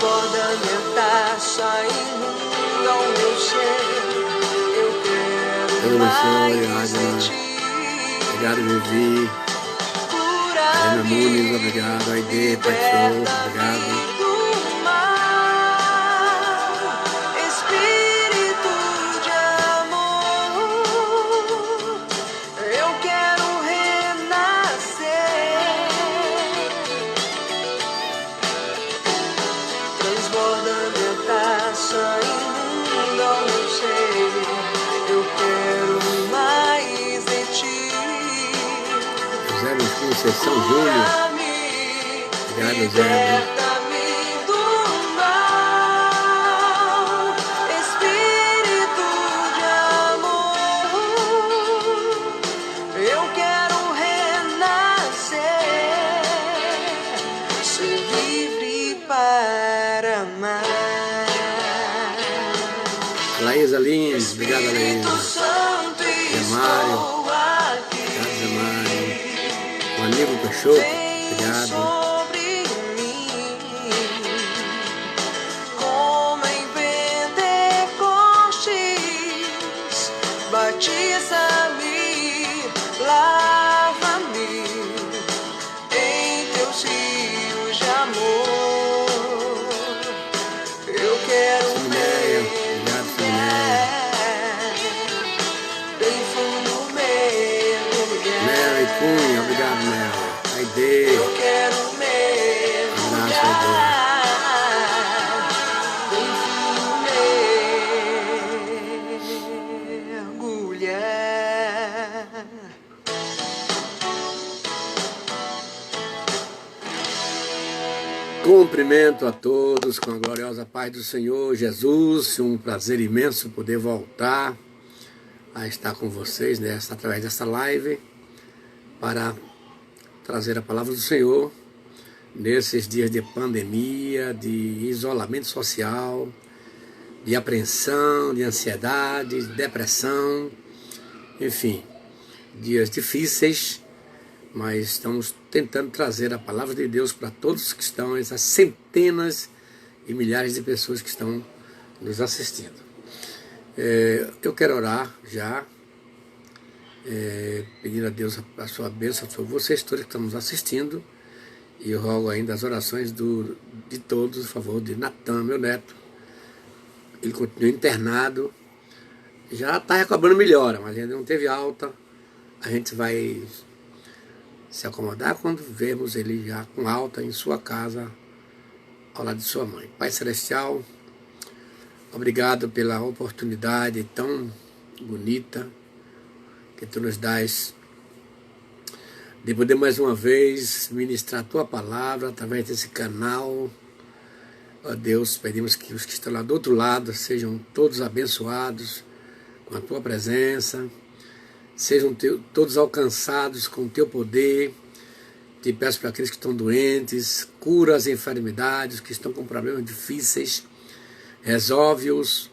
Transborda minha taça, inunda o meu ser. Eu quero mais de ti. Obrigado, Vivi. Ana Nunes, obrigado. Aide, Paixão, obrigado. São Júnior, obrigado, Zé. Espírito de amor, eu quero renascer, ser livre para amar. Laísa Lins, obrigado, Laísa. Mário. Amigo Cachorro, obrigado. Sobre mim, como em Pentecostes, batiza-me, lava-me em teus rios de amor. Eu quero bem fundo mergulhar. Cunha, obrigado, Mel. Aide. Eu quero mergulhar, bem fundo mergulhar. Cumprimento a todos com a gloriosa paz do Senhor Jesus. Um prazer imenso poder voltar a estar com vocês através dessa live, para trazer a palavra do Senhor nesses dias de pandemia, de isolamento social, de apreensão, de ansiedade, de depressão, enfim, dias difíceis, mas estamos tentando trazer a palavra de Deus para todos que estão, essas centenas e milhares de pessoas que estão nos assistindo. Eu quero orar já, pedindo a Deus a sua bênção sobre vocês todos que estão nos assistindo, e eu rogo ainda as orações de todos, a favor de Natan, meu neto. Ele continua internado, já está recobrando melhora, mas ainda não teve alta. A gente vai se acomodar quando vermos ele já com alta em sua casa, ao lado de sua mãe. Pai Celestial, obrigado pela oportunidade tão bonita que Tu nos dás de poder mais uma vez ministrar a Tua palavra através desse canal. Ó Deus, pedimos que os que estão lá do outro lado sejam todos abençoados com a Tua presença, sejam todos alcançados com o Teu poder. Te peço para aqueles que estão doentes, cura as enfermidades, que estão com problemas difíceis, resolve-os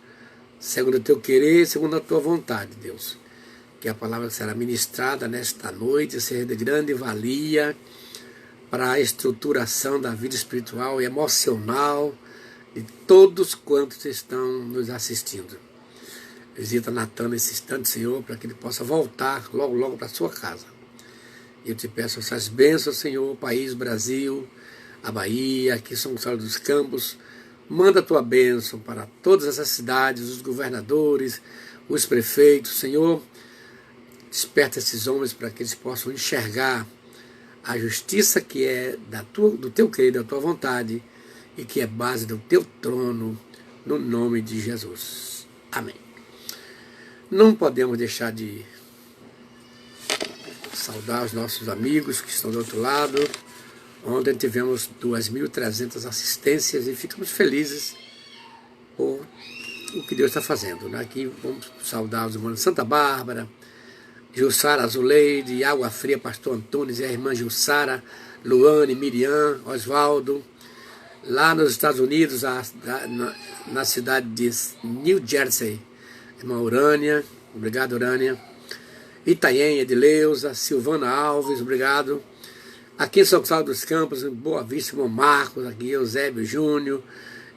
segundo o Teu querer, segundo a Tua vontade, Deus. Que a palavra que será ministrada nesta noite seja de grande valia para a estruturação da vida espiritual e emocional de todos quantos estão nos assistindo. Visita Natan nesse instante, Senhor, para que ele possa voltar logo, logo para a sua casa. E eu te peço essas bênçãos, Senhor, o país, Brasil, a Bahia, aqui São Gonçalo dos Campos. Manda a tua bênção para todas essas cidades, os governadores, os prefeitos, Senhor. Desperta esses homens para que eles possam enxergar a justiça que é do teu querer, da tua vontade, e que é base do teu trono, no nome de Jesus. Amém. Não podemos deixar de saudar os nossos amigos que estão do outro lado. Ontem tivemos 2.300 assistências e ficamos felizes por o que Deus está fazendo. Aqui vamos saudar os irmãos de Santa Bárbara, Jussara Azuleide, Água Fria, Pastor Antunes e a irmã Jussara, Luane, Miriam, Oswaldo. Lá nos Estados Unidos, na cidade de New Jersey, irmã Urânia, obrigado Urânia. Itanhem, Edileuza, Silvana Alves, obrigado. Aqui em São Gonçalo dos Campos, em Boa Vista, irmão Marcos, aqui Eusébio Júnior,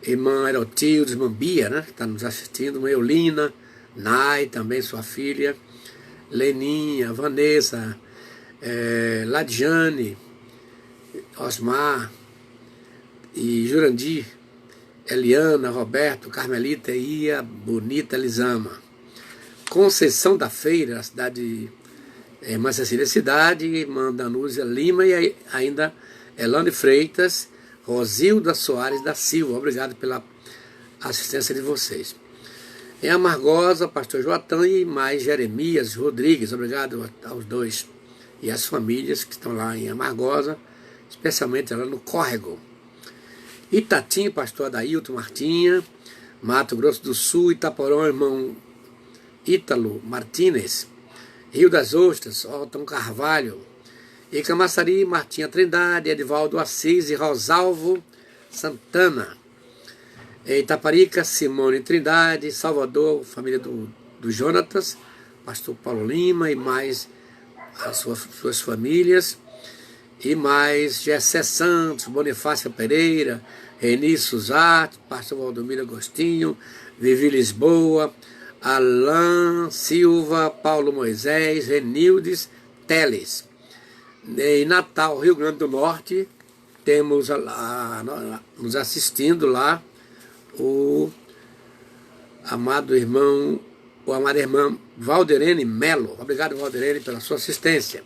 irmã Erotildes, irmã Bia, né, que está nos assistindo, irmã Eulina, Nai, também sua filha, Leninha, Vanessa, Ladiane, Osmar e Jurandir, Eliana, Roberto, Carmelita, Ia, Bonita, Elisama. Conceição da Feira, a cidade de Irmã Cecília Cidade, Irmã Danúzia Lima e ainda Elane Freitas, Rosilda Soares da Silva. Obrigado pela assistência de vocês. Em Amargosa, pastor Joatã e mais Jeremias Rodrigues. Obrigado aos dois e às famílias que estão lá em Amargosa, especialmente lá no Córrego. Itatim, pastor Adailton Martinha, Mato Grosso do Sul, Itaporã, irmão Ítalo Martínez, Rio das Ostras, Otton Carvalho, e Camaçari, Martinha Trindade, Edivaldo Assis e Rosalvo Santana. Em Itaparica, Simone Trindade, Salvador, família do Jonatas, pastor Paulo Lima e mais as suas famílias, e mais Gessé Santos, Bonifácio Pereira, Reni Suzarte, pastor Valdomiro Agostinho, Vivi Lisboa, Alain Silva, Paulo Moisés, Renildes Teles. Em Natal, Rio Grande do Norte, temos nos assistindo lá o amada irmã Valderene Melo. Obrigado, Valderene, pela sua assistência.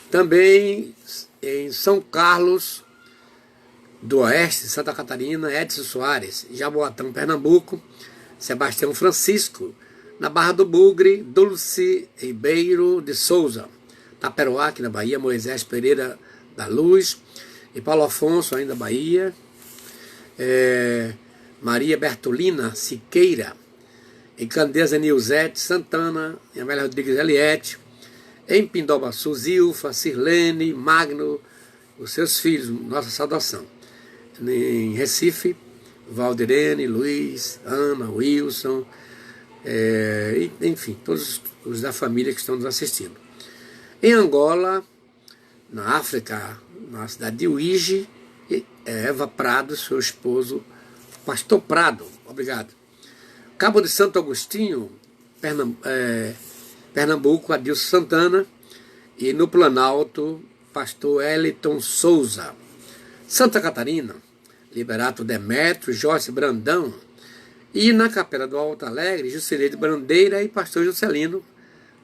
Também em São Carlos do Oeste, Santa Catarina, Edson Soares, Jaboatão, Pernambuco, Sebastião Francisco, na Barra do Bugre, Dulce Ribeiro de Souza, Taperoá, aqui na Bahia, Moisés Pereira da Luz, e Paulo Afonso, ainda Bahia, Maria Bertolina Siqueira, em Candeza Nilzete Santana, em Amélia Rodrigues Eliette, em Pindobaçu, Zilfa, Sirlene, Magno, os seus filhos, nossa saudação. Em Recife, Valdirene, Luiz, Ana, Wilson, enfim, todos os da família que estão nos assistindo. Em Angola, na África, na cidade de Uíge, Eva Prado, seu esposo, pastor Prado, obrigado. Cabo de Santo Agostinho, Pernambuco, Adilson Santana, e no Planalto, pastor Eliton Souza. Santa Catarina, Liberato Demétrio, Jorge Brandão, e na Capela do Alto Alegre, Juscelino Brandeira e pastor Juscelino,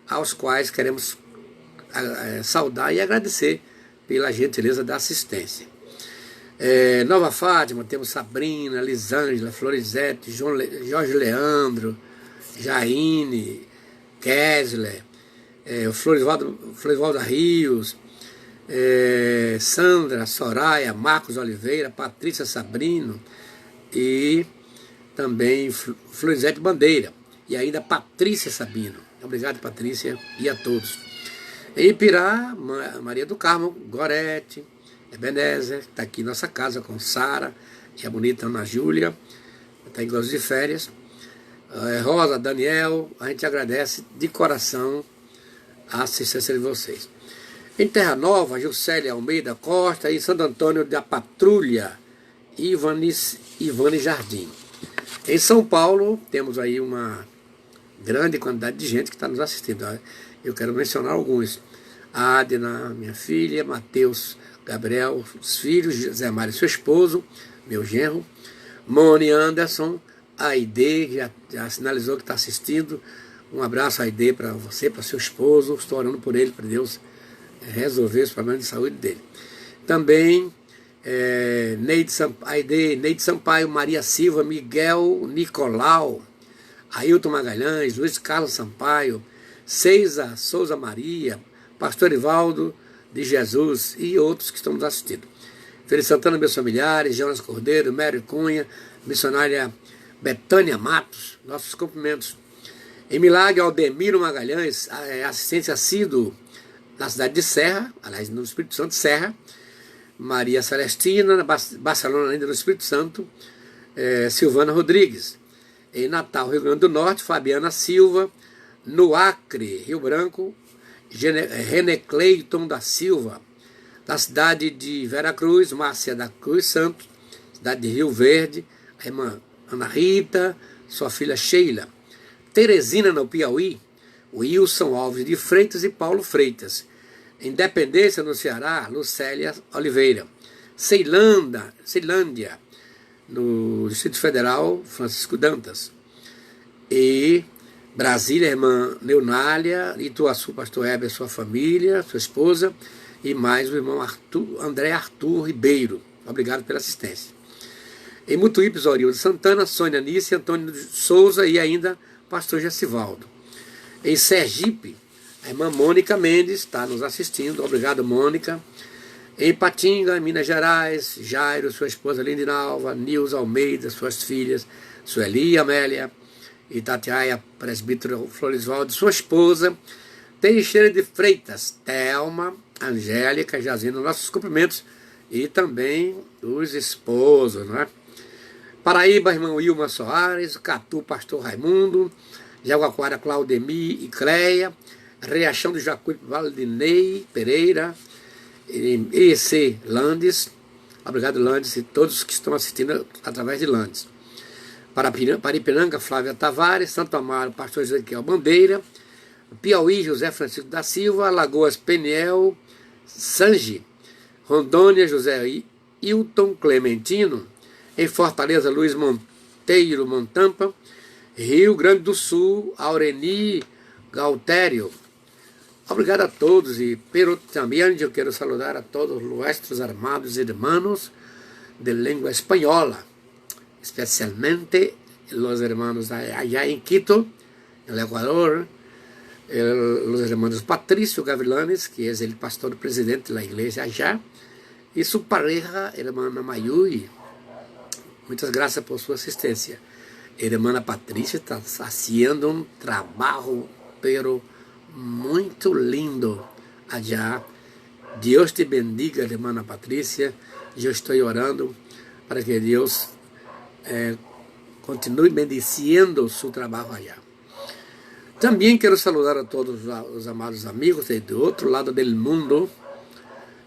aos quais queremos saudar e agradecer pela gentileza da assistência. Nova Fátima, temos Sabrina, Lisângela, Florizete, Jorge Leandro, Jaine, Kessler, Florivaldo Rios, Sandra, Soraya, Marcos Oliveira, Patrícia Sabrino e também Florizete Bandeira e ainda Patrícia Sabino. Obrigado, Patrícia, e a todos. Em Ipirá, Maria do Carmo, Gorete, Ebenezer, está aqui em nossa casa com Sara e a bonita Ana Júlia, está em Glória de Férias. Rosa, Daniel, a gente agradece de coração a assistência de vocês. Em Terra Nova, Juscelia Almeida Costa, e em Santo Antônio da Patrulha, Ivane Jardim. Em São Paulo, temos aí uma grande quantidade de gente que está nos assistindo. Eu quero mencionar alguns. A Adna, minha filha, Mateus, Gabriel, os filhos, Zé Mário, seu esposo, meu genro, Moni Anderson, a Aide, já sinalizou que está assistindo. Um abraço, Aide, para você, para seu esposo. Estou orando por ele, para Deus resolver os problemas de saúde dele. Também Neide Sampaio, Maria Silva, Miguel Nicolau, Ailton Magalhães, Luiz Carlos Sampaio, Ceiza Souza Maria, Pastor Ivaldo de Jesus e outros que estão nos assistindo. Feliz Santana, meus familiares, Jonas Cordeiro, Mério Cunha, missionária Betânia Matos, nossos cumprimentos. Em Milagre, Aldemiro Magalhães, assistente assíduo na cidade de Serra, aliás, no Espírito Santo, Serra. Maria Celestina, Barcelona, ainda no Espírito Santo. Silvana Rodrigues. Em Natal, Rio Grande do Norte, Fabiana Silva. No Acre, Rio Branco, René Cleiton da Silva. Da cidade de Veracruz, Márcia da Cruz Santos. Cidade de Rio Verde, a irmã Ana Rita, sua filha Sheila. Teresina, no Piauí, Wilson Alves de Freitas e Paulo Freitas. Independência, no Ceará, Lucélia Oliveira. Ceilândia, no Distrito Federal, Francisco Dantas. E Brasília, irmã Neunália, Ituaçu, pastor Heber, sua família, sua esposa, e mais o irmão André Arthur Ribeiro. Obrigado pela assistência. Em Mutuí, Pisorio de Santana, Sônia Nice, Antônio de Souza e ainda pastor Gessivaldo. Em Sergipe, a irmã Mônica Mendes está nos assistindo. Obrigado, Mônica. Em Patinga, Minas Gerais, Jairo, sua esposa Lindinalva, Nilza Almeida, suas filhas, Sueli e Amélia, Itatiaia, presbítero Florisvaldo, sua esposa, Teixeira de Freitas, Thelma, Angélica, Jazina, nossos cumprimentos, e também os esposos, não é? Paraíba, irmão Wilma Soares, Catu, pastor Raimundo, Jaguaquara, Claudemir e Cleia, Riachão do Jacuípe, Valdinei Pereira, EC Landes, obrigado Landes e todos que estão assistindo através de Landes. Paripiranga, Flávia Tavares, Santo Amaro, pastor Ezequiel Bandeira, Piauí, José Francisco da Silva, Alagoas, Peniel, Sanji, Rondônia, José Hilton Clementino, em Fortaleza, Luiz Monteiro Montampa, Rio Grande do Sul, Aureni Galtério. Obrigado a todos e pero também eu quero saludar a todos os nuestros armados hermanos de língua espanhola, especialmente los hermanos allá en Quito, en Ecuador, los hermanos Patricio Gavilanes, que es el pastor presidente de la iglesia allá, y su pareja, hermana Mayui. Muchas gracias por su asistencia. Hermana Patrícia está haciendo un trabajo, pero muito lindo allá. Deus te bendiga, hermana Patrícia. Eu estou orando para que Deus continue bendiciendo su trabalho allá. Também quero saludar a todos os amados amigos de outro lado do mundo,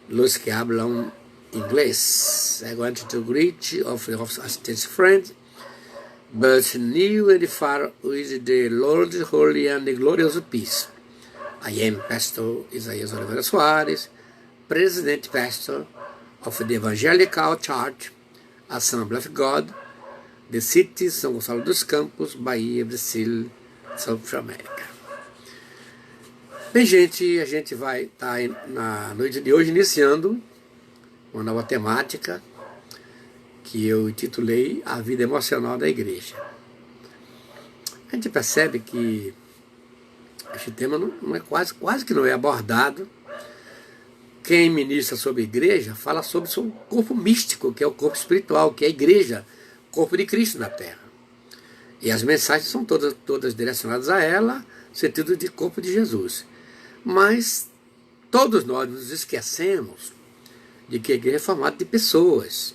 los que hablam inglês. I want to greet of assistance friends, but new and far with the Lord, holy and glorious peace. I am Pastor Isaías Oliveira Soares, President Pastor of the Evangelical Church, Assembly of God, the city São Gonçalo dos Campos, Bahia, Brasil, South America. Bem, gente, a gente vai estar na noite de hoje iniciando uma nova temática que eu intitulei A Vida Emocional da Igreja. A gente percebe que este tema não é quase que não é abordado. Quem ministra sobre a igreja fala sobre o corpo místico, que é o corpo espiritual, que é a igreja, corpo de Cristo na terra. E as mensagens são todas direcionadas a ela, no sentido de corpo de Jesus. Mas todos nós nos esquecemos de que a igreja é formada de pessoas.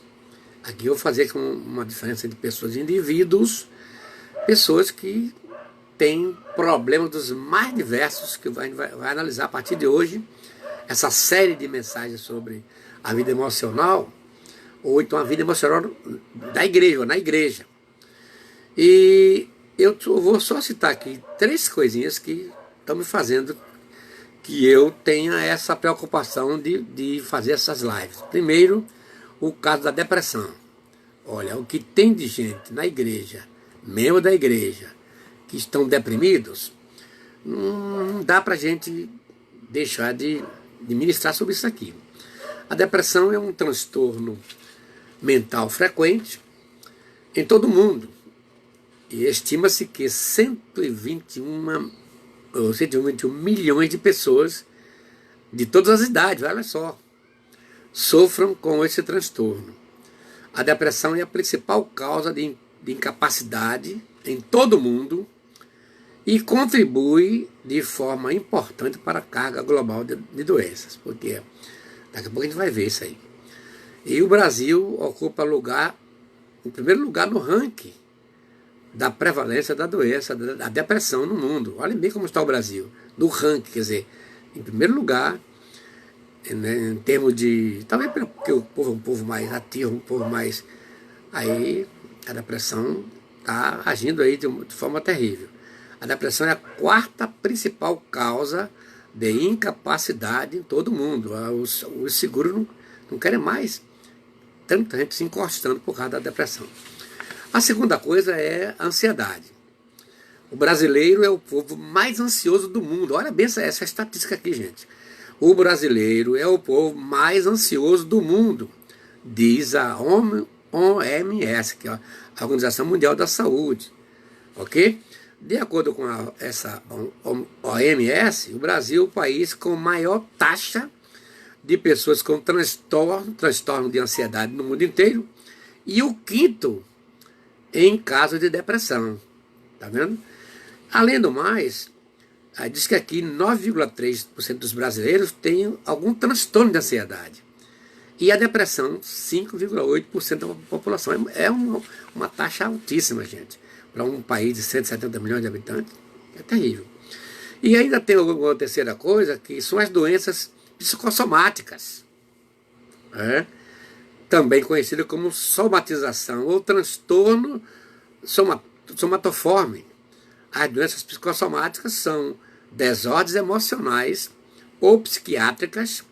Aqui eu vou fazer uma diferença entre pessoas e indivíduos, pessoas que têm problemas dos mais diversos, que vai analisar a partir de hoje, essa série de mensagens sobre a vida emocional, ou então a vida emocional da igreja, ou na igreja. E eu vou só citar aqui 3 coisinhas que estão me fazendo que eu tenha essa preocupação de fazer essas lives. Primeiro, o caso da depressão. Olha, o que tem de gente na igreja, membro da igreja, que estão deprimidos, não dá para a gente deixar de ministrar sobre isso aqui. A depressão é um transtorno mental frequente em todo o mundo. E estima-se que 121 milhões de pessoas de todas as idades, olha só, sofram com esse transtorno. A depressão é a principal causa de incapacidade em todo o mundo e contribui de forma importante para a carga global de doenças, porque daqui a pouco a gente vai ver isso aí. E o Brasil ocupa em primeiro lugar no ranking da prevalência da doença, da depressão no mundo. Olha bem como está o Brasil, no ranking, quer dizer, em primeiro lugar, né, em termos de... Talvez porque o povo é um povo mais ativo, um povo mais... Aí A depressão está agindo aí de forma terrível. A depressão é a quarta principal causa de incapacidade em todo mundo. Os seguros não querem mais tanta gente se encostando por causa da depressão. A segunda coisa é a ansiedade. O brasileiro é o povo mais ansioso do mundo. Olha bem essa estatística aqui, gente. O brasileiro é o povo mais ansioso do mundo, diz a OMS, que é a Organização Mundial da Saúde. Ok? De acordo com essa OMS, o Brasil é o país com maior taxa de pessoas com transtorno de ansiedade no mundo inteiro, e o quinto em caso de depressão. Tá vendo? Além do mais, diz que aqui 9,3% dos brasileiros têm algum transtorno de ansiedade. E a depressão, 5,8% da população. É uma taxa altíssima, gente. Para um país de 170 milhões de habitantes, é terrível. E ainda tem uma terceira coisa, que são as doenças psicossomáticas, também conhecida como somatização ou transtorno somatoforme. As doenças psicossomáticas são desordens emocionais ou psiquiátricas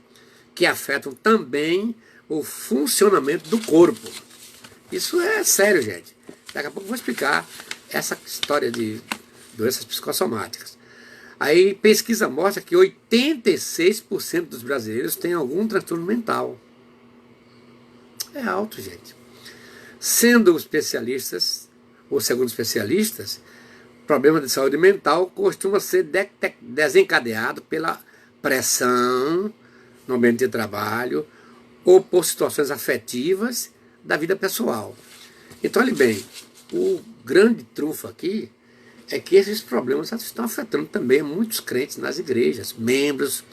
que afetam também o funcionamento do corpo. Isso é sério, gente. Daqui a pouco eu vou explicar essa história de doenças psicossomáticas. Aí pesquisa mostra que 86% dos brasileiros têm algum transtorno mental. É alto, gente. Sendo especialistas, ou segundo especialistas, problema de saúde mental costuma ser desencadeado pela pressão no ambiente de trabalho ou por situações afetivas da vida pessoal. Então, olhe bem, o grande trunfo aqui é que esses problemas estão afetando também muitos crentes nas igrejas, membros,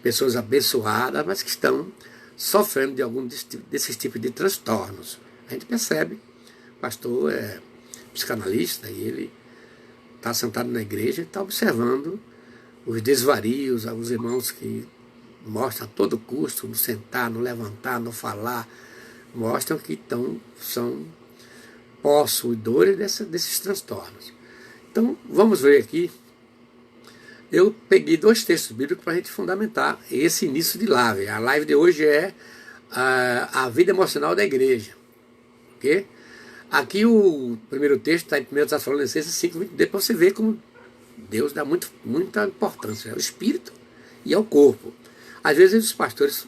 pessoas abençoadas, mas que estão sofrendo de algum desses tipos de transtornos. A gente percebe, o pastor é psicanalista e ele está sentado na igreja e está observando os desvarios, alguns irmãos que mostram a todo custo, no sentar, no levantar, no falar, mostram que são possuidores desses transtornos. Então, vamos ver aqui. Eu peguei 2 textos bíblicos para a gente fundamentar esse início de live. A live de hoje é a vida emocional da igreja. Okay? Aqui o primeiro texto está em 1 Tessalonicenses 5:22, para você ver como Deus dá muita importância ao espírito e ao corpo. Às vezes os pastores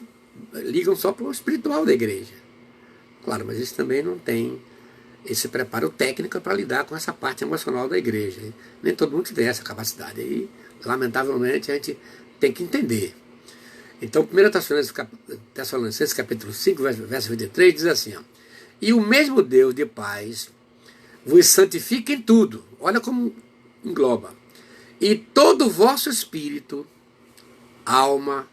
ligam só para o espiritual da igreja. Claro, mas eles também não têm esse preparo técnico para lidar com essa parte emocional da igreja. Nem todo mundo tem essa capacidade. E, lamentavelmente, a gente tem que entender. Então, 1 Tessalonicenses capítulo 5, verso 23, diz assim, e o mesmo Deus de paz vos santifica em tudo. Olha como engloba. E todo o vosso espírito, alma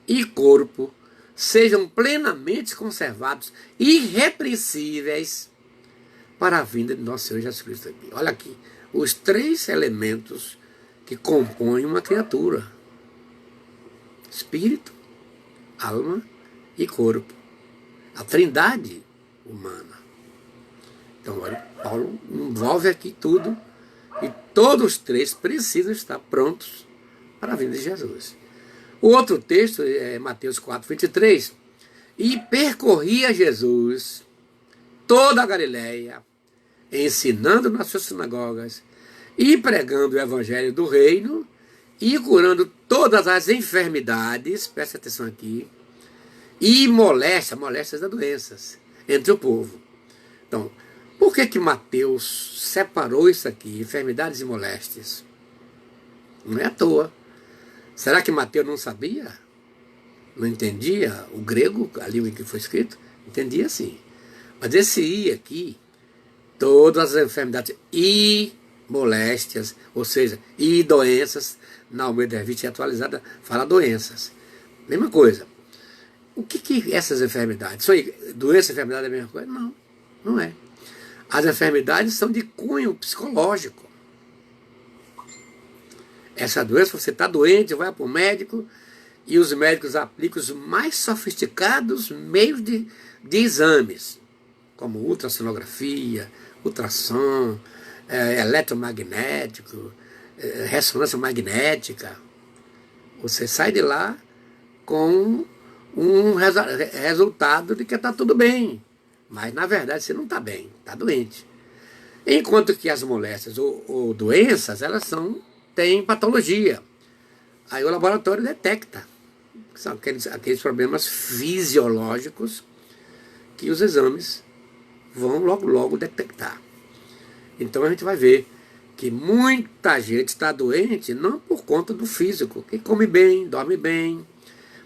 e corpo sejam plenamente conservados, irrepreensíveis, para a vinda de nosso Senhor Jesus Cristo. Olha aqui, os 3 elementos que compõem uma criatura: espírito, alma e corpo. A trindade humana. Então, olha, Paulo envolve aqui tudo e todos os 3 precisam estar prontos para a vinda de Jesus. O outro texto é Mateus 4:23. E percorria Jesus toda a Galileia, ensinando nas suas sinagogas e pregando o evangelho do reino e curando todas as enfermidades, preste atenção aqui, e moléstias das doenças entre o povo. Então, por que Mateus separou isso aqui, enfermidades e moléstias? Não é à toa. Será que Mateus não sabia? Não entendia o grego, a língua em que foi escrito? Entendia sim. Mas esse I aqui, todas as enfermidades e moléstias, ou seja, e doenças, na Almeida Revista atualizada, fala doenças. Mesma coisa. O que essas enfermidades? Doença e enfermidade é a mesma coisa? Não, não é. As enfermidades são de cunho psicológico. Essa doença, você está doente, vai para o médico e os médicos aplicam os mais sofisticados meios de exames, como ultrassonografia, ultrassom, eletromagnético, ressonância magnética. Você sai de lá com um resultado de que está tudo bem. Mas, na verdade, você não está bem, está doente. Enquanto que as moléstias ou doenças, elas têm patologia. Aí o laboratório detecta. São aqueles problemas fisiológicos que os exames vão logo detectar. Então a gente vai ver que muita gente está doente não por conta do físico, que come bem, dorme bem,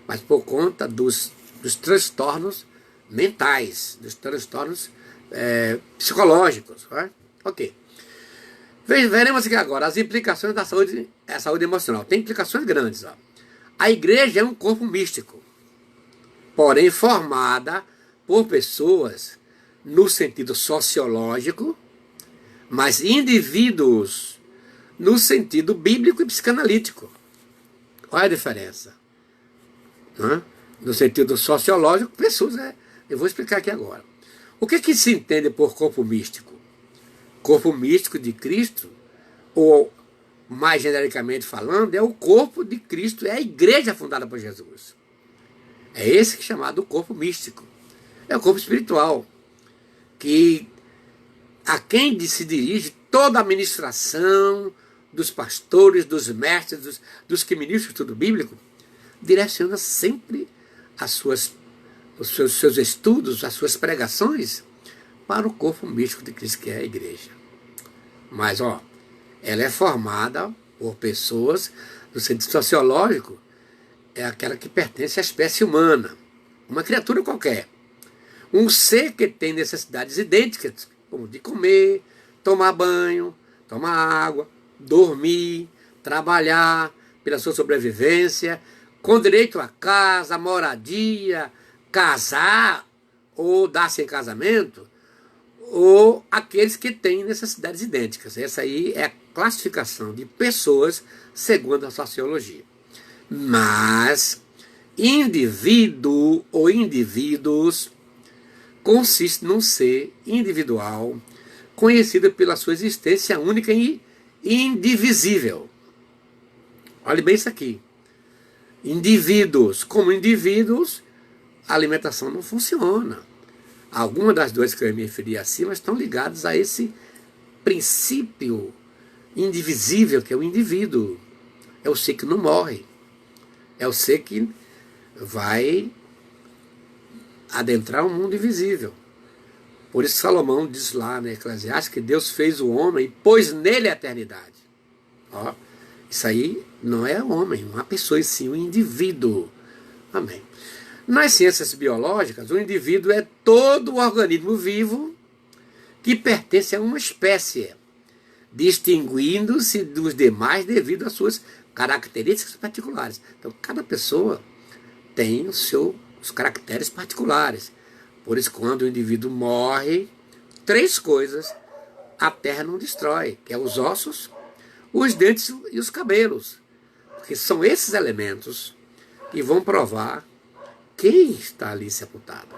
mas por conta dos transtornos mentais, dos transtornos psicológicos. Né? Ok. Veremos aqui agora as implicações da saúde emocional. Tem implicações grandes. Ó. A igreja é um corpo místico, porém formada por pessoas no sentido sociológico, mas indivíduos no sentido bíblico e psicanalítico. Qual é a diferença? No sentido sociológico, pessoas, eu vou explicar aqui agora. O que se entende por corpo místico? Corpo místico de Cristo, ou mais genericamente falando, é o corpo de Cristo, é a igreja fundada por Jesus. É esse que é chamado corpo místico. É o corpo espiritual, a quem se dirige toda a administração dos pastores, dos mestres, dos que ministram o estudo bíblico, direciona sempre os seus estudos, as suas pregações para o corpo místico de Cristo, que é a igreja. Mas, ela é formada por pessoas, no sentido sociológico, é aquela que pertence à espécie humana, uma criatura qualquer. Um ser que tem necessidades idênticas, como de comer, tomar banho, tomar água, dormir, trabalhar pela sua sobrevivência, com direito a casa, moradia, casar ou dar-se em casamento, ou aqueles que têm necessidades idênticas. Essa aí é a classificação de pessoas segundo a sociologia. Mas indivíduo ou indivíduos consiste num ser individual, conhecido pela sua existência única e indivisível. Olhe bem isso aqui. Indivíduos. Como indivíduos, a alimentação não funciona. Algumas das duas que eu me referi acima estão ligadas a esse princípio indivisível que é o indivíduo. É o ser que não morre. É o ser que vai adentrar um mundo invisível. Por isso Salomão diz lá na Eclesiastes que Deus fez o homem e pôs nele a eternidade. Isso aí não é o homem, uma pessoa, e sim um indivíduo. Amém. Nas ciências biológicas, o indivíduo é todo o organismo vivo que pertence a uma espécie, distinguindo-se dos demais devido às suas características particulares. Então, cada pessoa tem os caracteres particulares. Por isso, quando o indivíduo morre, 3 coisas a terra não destrói, que é os ossos, os dentes e os cabelos. Porque são esses elementos que vão provar quem está ali sepultado.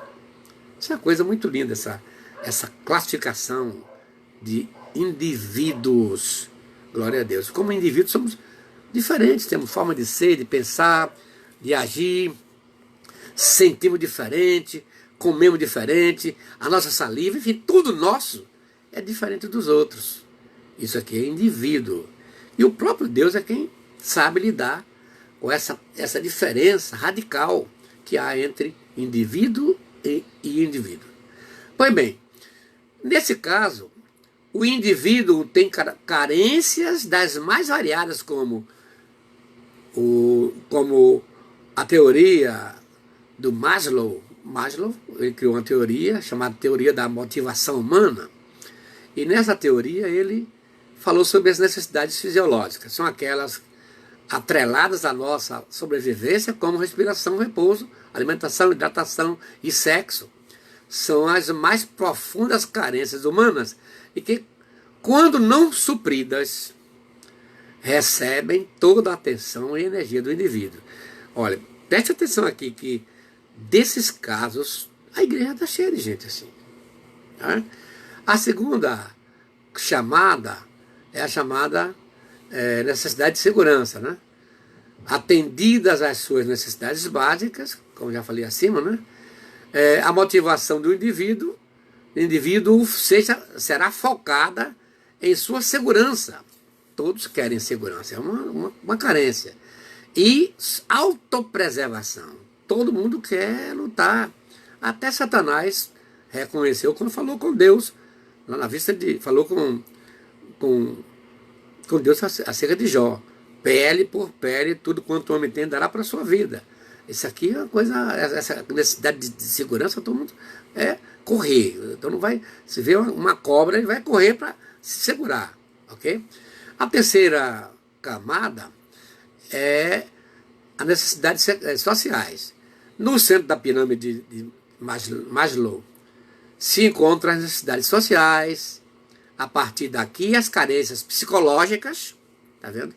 Isso é uma coisa muito linda, essa classificação de indivíduos. Glória a Deus. Como indivíduos somos diferentes, temos forma de ser, de pensar, de agir, sentimos diferente, comemos diferente, a nossa saliva, enfim, tudo nosso é diferente dos outros. Isso aqui é indivíduo. E o próprio Deus é quem sabe lidar com essa diferença radical que há entre indivíduo e indivíduo. Pois bem, nesse caso, o indivíduo tem carências das mais variadas, como a teoria do Maslow. Maslow, ele criou uma teoria chamada teoria da motivação humana, e nessa teoria ele falou sobre as necessidades fisiológicas. São aquelas atreladas à nossa sobrevivência, como respiração, repouso, alimentação, hidratação e sexo. São as mais profundas carências humanas e que, quando não supridas, recebem toda a atenção e energia do indivíduo. Olha, preste atenção aqui que desses casos a igreja está cheia de gente assim. Tá? A segunda chamada é a chamada necessidade de segurança, né? Atendidas às suas necessidades básicas, como já falei acima, né? A motivação do indivíduo será focada em sua segurança. Todos querem segurança, é uma carência. E autopreservação. Todo mundo quer lutar. Até Satanás reconheceu quando falou com Deus, lá na vista falou com Deus acerca de Jó. Pele por pele, tudo quanto o homem tem dará para a sua vida. Isso aqui é uma coisa, essa necessidade de segurança, todo mundo correr. Então não vai, se vê uma cobra, ele vai correr para se segurar, ok? A terceira camada é as necessidades sociais. No centro da pirâmide de Maslow se encontram as necessidades sociais. A partir daqui, as carências psicológicas, tá vendo?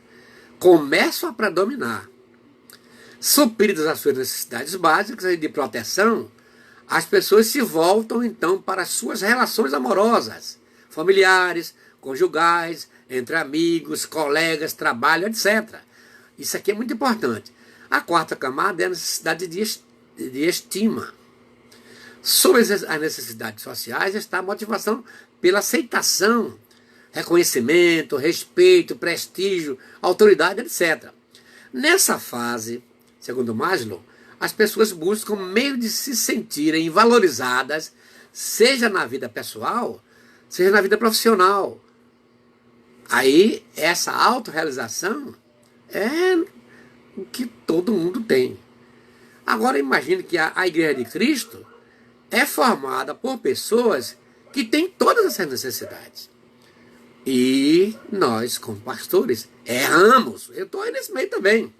Começam a predominar. Supridas as suas necessidades básicas e de proteção, as pessoas se voltam então para as suas relações amorosas, familiares, conjugais, entre amigos, colegas, trabalho, etc. Isso aqui é muito importante. A quarta camada é a necessidade de estima. Sobre as necessidades sociais está a motivação pela aceitação, reconhecimento, respeito, prestígio, autoridade, etc. Nessa fase, segundo Maslow, as pessoas buscam meio de se sentirem valorizadas, seja na vida pessoal, seja na vida profissional. Aí, essa autorrealização é o que todo mundo tem. Agora, imagine que a Igreja de Cristo é formada por pessoas que têm todas essas necessidades. E nós, como pastores, erramos. Eu estou aí nesse meio também.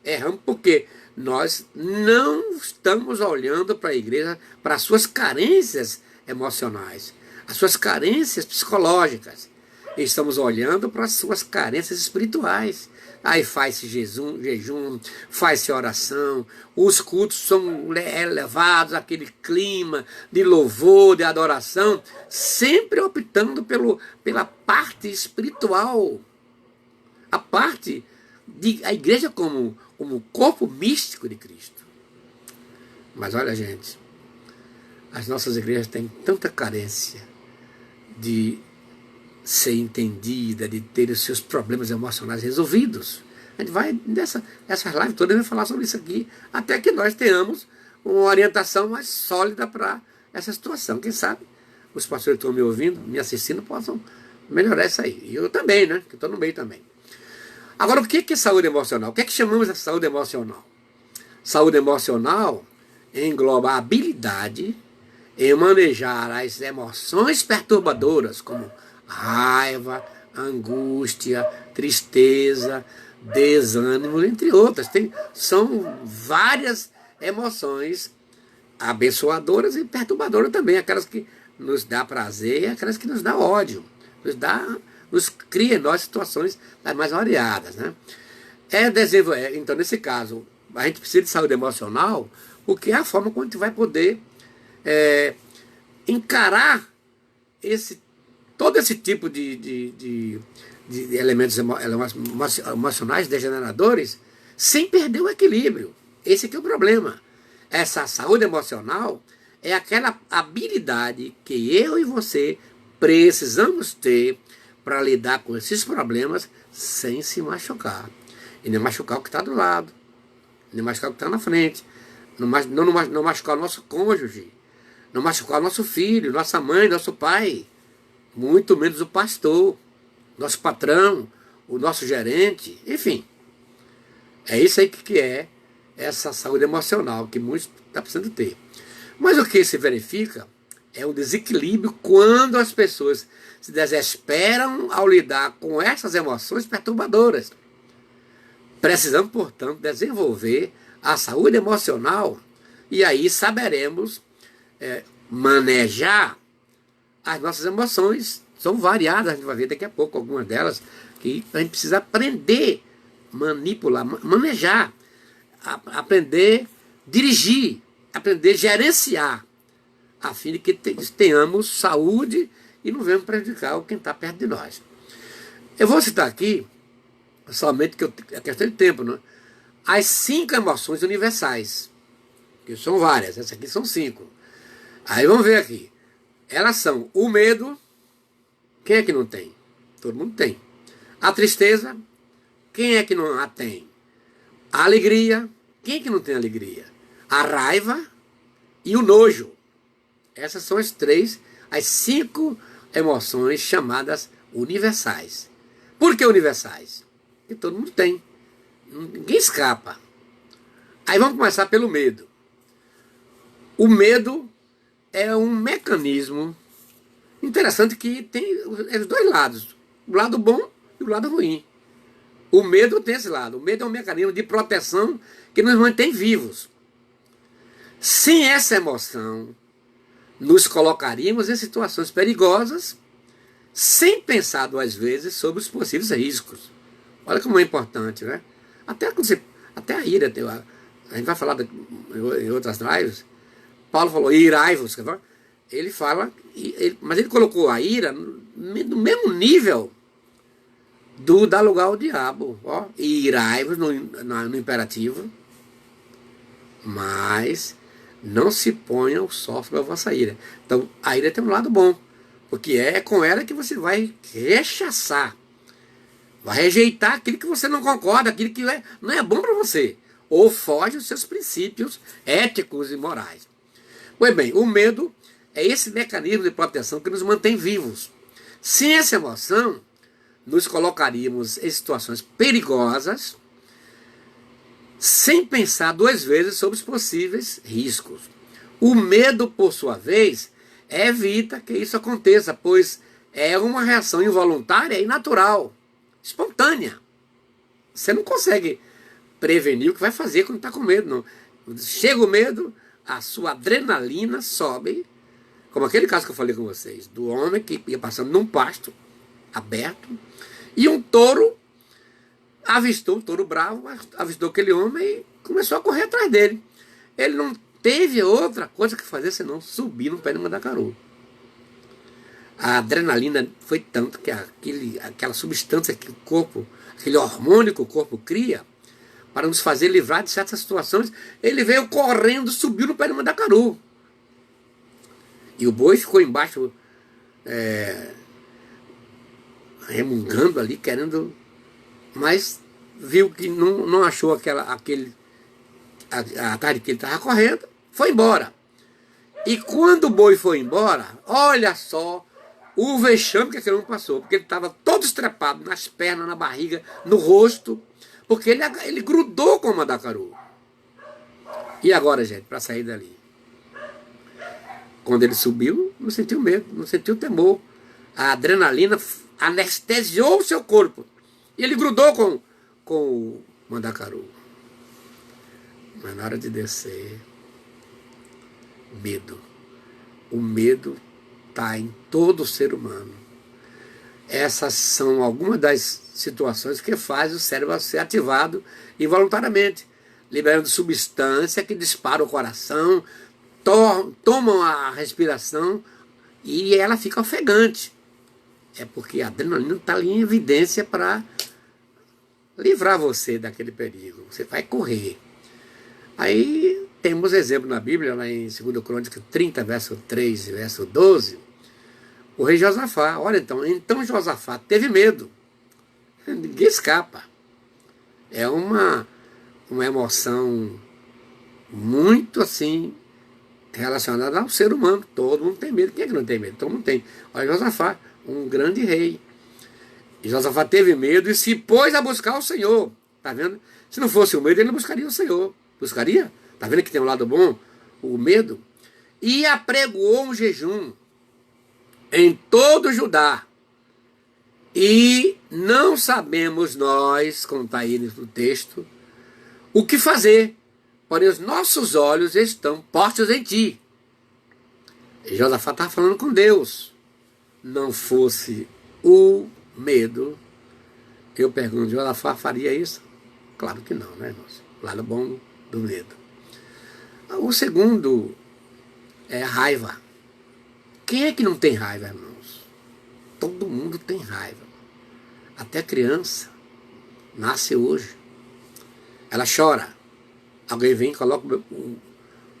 Erramos porque nós não estamos olhando para a igreja, para as suas carências emocionais, as suas carências psicológicas. Estamos olhando para as suas carências espirituais. Aí faz-se jejum, faz-se oração, os cultos são levados àquele clima de louvor, de adoração, sempre optando pela parte espiritual. A igreja como corpo místico de Cristo. Mas olha, gente, as nossas igrejas têm tanta carência de ser entendida, de ter os seus problemas emocionais resolvidos. A gente vai, essas lives todas, vai falar sobre isso aqui, até que nós tenhamos uma orientação mais sólida para essa situação. Quem sabe os pastores que estão me ouvindo, me assistindo, possam melhorar isso aí. E eu também, né? Que estou no meio também. Agora, o que é saúde emocional? O que é que chamamos de saúde emocional? Saúde emocional engloba a habilidade em manejar as emoções perturbadoras, como raiva, angústia, tristeza, desânimo, entre outras. São várias emoções abençoadoras e perturbadoras também, aquelas que nos dá prazer e aquelas que nos dá ódio, nos cria em nós situações das mais variadas, né? Então, nesse caso, a gente precisa de saúde emocional, porque é a forma como a gente vai poder encarar todo esse tipo de elementos emocionais degeneradores sem perder o equilíbrio. Esse aqui é o problema. Essa saúde emocional é aquela habilidade que eu e você precisamos ter para lidar com esses problemas sem se machucar. E nem machucar o que está do lado, nem machucar o que está na frente, não machucar o nosso cônjuge, não machucar o nosso filho, nossa mãe, nosso pai, muito menos o pastor, nosso patrão, o nosso gerente, enfim. É isso aí que é essa saúde emocional que muitos estão precisando ter. Mas o que se verifica é um desequilíbrio quando as pessoas se desesperam ao lidar com essas emoções perturbadoras. Precisamos, portanto, desenvolver a saúde emocional e aí saberemos manejar as nossas emoções. São variadas, a gente vai ver daqui a pouco algumas delas que a gente precisa aprender, manipular, manejar, aprender a dirigir, aprender a gerenciar, a fim de que tenhamos saúde e não venhamos prejudicar quem está perto de nós. Eu vou citar aqui, somente que é questão de tempo, né? As 5 emoções universais, que são várias, essas aqui são 5. Aí vamos ver aqui. Elas são o medo, quem é que não tem? Todo mundo tem. A tristeza, quem é que não a tem? A alegria, quem é que não tem alegria? A raiva e o nojo. Essas são as 5 emoções chamadas universais. Por que universais? Porque todo mundo tem. Ninguém escapa. Aí vamos começar pelo medo. O medo é um mecanismo interessante que tem os dois lados. O lado bom e o lado ruim. O medo tem esse lado. O medo é um mecanismo de proteção que nos mantém vivos. Sem essa emoção, nos colocaríamos em situações perigosas, sem pensar 2 vezes sobre os possíveis riscos. Olha como é importante, né? Até a ira, a gente vai falar em outras lives, Paulo falou, irai-vos, ele fala, mas ele colocou a ira no mesmo nível do dar lugar ao diabo. Ó, irai-vos no imperativo, mas não se ponham sofre a vossa ira. Então, a ira tem um lado bom, porque é com ela que você vai rechaçar, vai rejeitar aquilo que você não concorda, aquilo que não é bom para você, ou foge dos seus princípios éticos e morais. Pois bem, o medo é esse mecanismo de proteção que nos mantém vivos. Sem essa emoção, nos colocaríamos em situações perigosas, sem pensar 2 vezes sobre os possíveis riscos. O medo, por sua vez, evita que isso aconteça, pois é uma reação involuntária e natural, espontânea. Você não consegue prevenir o que vai fazer quando está com medo, não. Chega o medo, a sua adrenalina sobe, como aquele caso que eu falei com vocês, do homem que ia passando num pasto aberto, e um touro avistou, um touro bravo, avistou aquele homem e começou a correr atrás dele. Ele não teve outra coisa que fazer senão subir no pé do mandacaru. A adrenalina foi tanto que aquela substância que o corpo, aquele hormônio que o corpo cria, para nos fazer livrar de certas situações, ele veio correndo, subiu no pé do mandacaru. E o boi ficou embaixo, remungando ali, querendo, mas viu que não achou a tarde que ele estava correndo, foi embora. E quando o boi foi embora, olha só o vexame que aquele homem passou, porque ele estava todo estrepado nas pernas, na barriga, no rosto, porque ele grudou com o mandacaru. E agora, gente, para sair dali? Quando ele subiu, não sentiu medo, não sentiu temor. A adrenalina anestesiou o seu corpo. E ele grudou com o mandacaru. Mas na hora de descer, medo. O medo está em todo ser humano. Essas são algumas das situações que fazem o cérebro ser ativado involuntariamente, liberando substância que dispara o coração, tomam a respiração e ela fica ofegante. É porque a adrenalina está ali em evidência para livrar você daquele perigo. Você vai correr. Aí temos exemplo na Bíblia, lá em 2 Crônicas 30, verso 3 e verso 12, o rei Josafá. Olha, então Josafá teve medo. Ninguém escapa. É uma emoção muito assim relacionada ao ser humano. Todo mundo tem medo. Quem é que não tem medo? Todo mundo tem. Olha Josafá, um grande rei. E Josafá teve medo e se pôs a buscar o Senhor. Tá vendo? Se não fosse o medo, ele não buscaria o Senhor. Buscaria? Tá vendo que tem um lado bom? O medo. E apregoou um jejum em todo Judá. E não sabemos nós, como está aí no texto, o que fazer, porém os nossos olhos estão postos em ti. E Josafá estava falando com Deus. Não fosse o medo, eu pergunto, Josafá faria isso? Claro que não, né, irmãos? Lado bom do medo. O segundo é a raiva. Quem é que não tem raiva, irmãos? Todo mundo tem raiva. Até criança nasce hoje. Ela chora. Alguém vem e coloca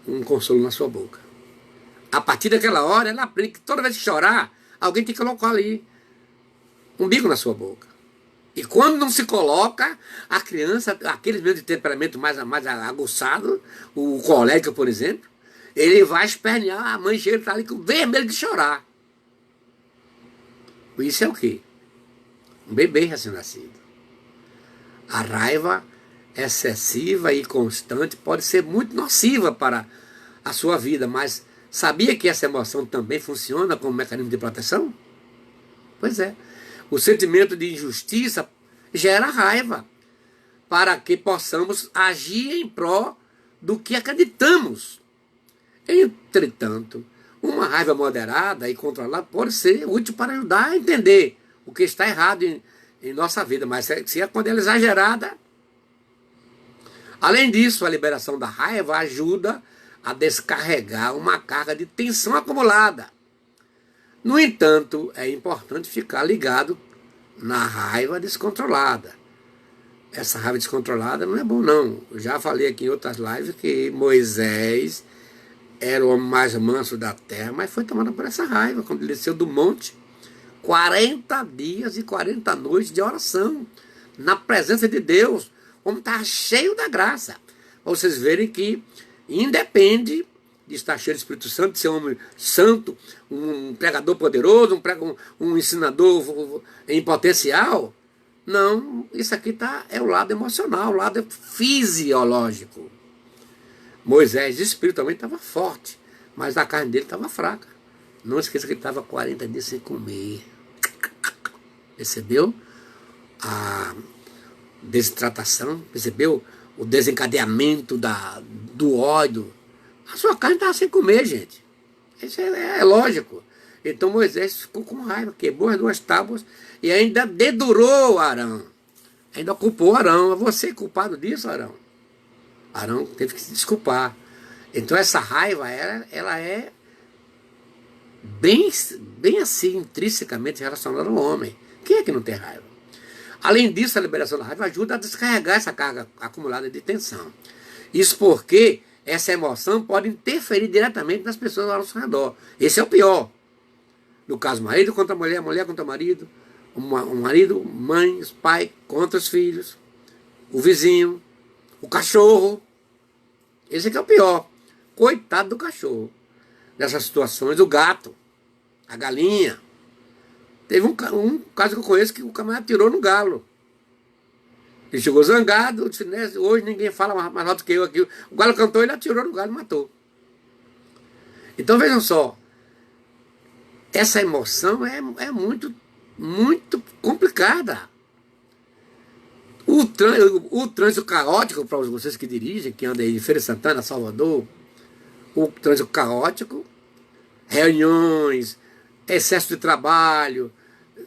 um consolo na sua boca. A partir daquela hora, ela aprende que toda vez que chorar, alguém tem que colocar ali um bico na sua boca. E quando não se coloca, a criança, aqueles mesmo de temperamento mais aguçado, o colérico, por exemplo, ele vai espernear, a mãe chega e está ali com vermelho de chorar. Isso é o quê? Um bebê recém-nascido. A raiva excessiva e constante pode ser muito nociva para a sua vida, mas sabia que essa emoção também funciona como mecanismo de proteção? Pois é. O sentimento de injustiça gera raiva, para que possamos agir em prol do que acreditamos. Entretanto, uma raiva moderada e controlada pode ser útil para ajudar a entender o que está errado em nossa vida, mas quando ela é exagerada. Além disso, a liberação da raiva ajuda a descarregar uma carga de tensão acumulada. No entanto, é importante ficar ligado na raiva descontrolada. Essa raiva descontrolada não é bom, não. Eu já falei aqui em outras lives que Moisés era o homem mais manso da terra, mas foi tomado por essa raiva quando ele desceu do monte. 40 dias e 40 noites de oração na presença de Deus. O homem estava cheio da graça. Para vocês verem que independe de estar cheio do Espírito Santo, de ser um homem santo, um pregador poderoso, um ensinador em potencial. Não, isso aqui é o lado emocional, o lado fisiológico. Moisés espiritualmente estava forte, mas a carne dele estava fraca. Não esqueça que ele estava 40 dias sem comer. Percebeu a desidratação? Percebeu o desencadeamento do ódio? A sua carne estava sem comer, gente. Isso é lógico. Então Moisés ficou com raiva, quebrou as 2 tábuas e ainda dedurou Arão. Ainda culpou Arão. Você é culpado disso, Arão? Arão teve que se desculpar. Então essa raiva, ela é bem assim, intrinsecamente relacionada ao homem. Quem é que não tem raiva? Além disso, a liberação da raiva ajuda a descarregar essa carga acumulada de tensão. Isso porque essa emoção pode interferir diretamente nas pessoas ao nosso redor. Esse é o pior. No caso, marido contra mulher contra marido, o marido, mãe, os pais contra os filhos, o vizinho, o cachorro. Esse aqui é o pior. Coitado do cachorro. Nessas situações, o gato, a galinha. Teve um caso que eu conheço que o camarada atirou no galo. Ele chegou zangado, disse, né, hoje ninguém fala mais alto que eu aqui. O galo cantou, ele atirou no galo e matou. Então vejam só, essa emoção é muito, muito complicada. O trânsito caótico, para vocês que dirigem, que andam aí em Feira de Santana, Salvador, o trânsito caótico, reuniões, excesso de trabalho,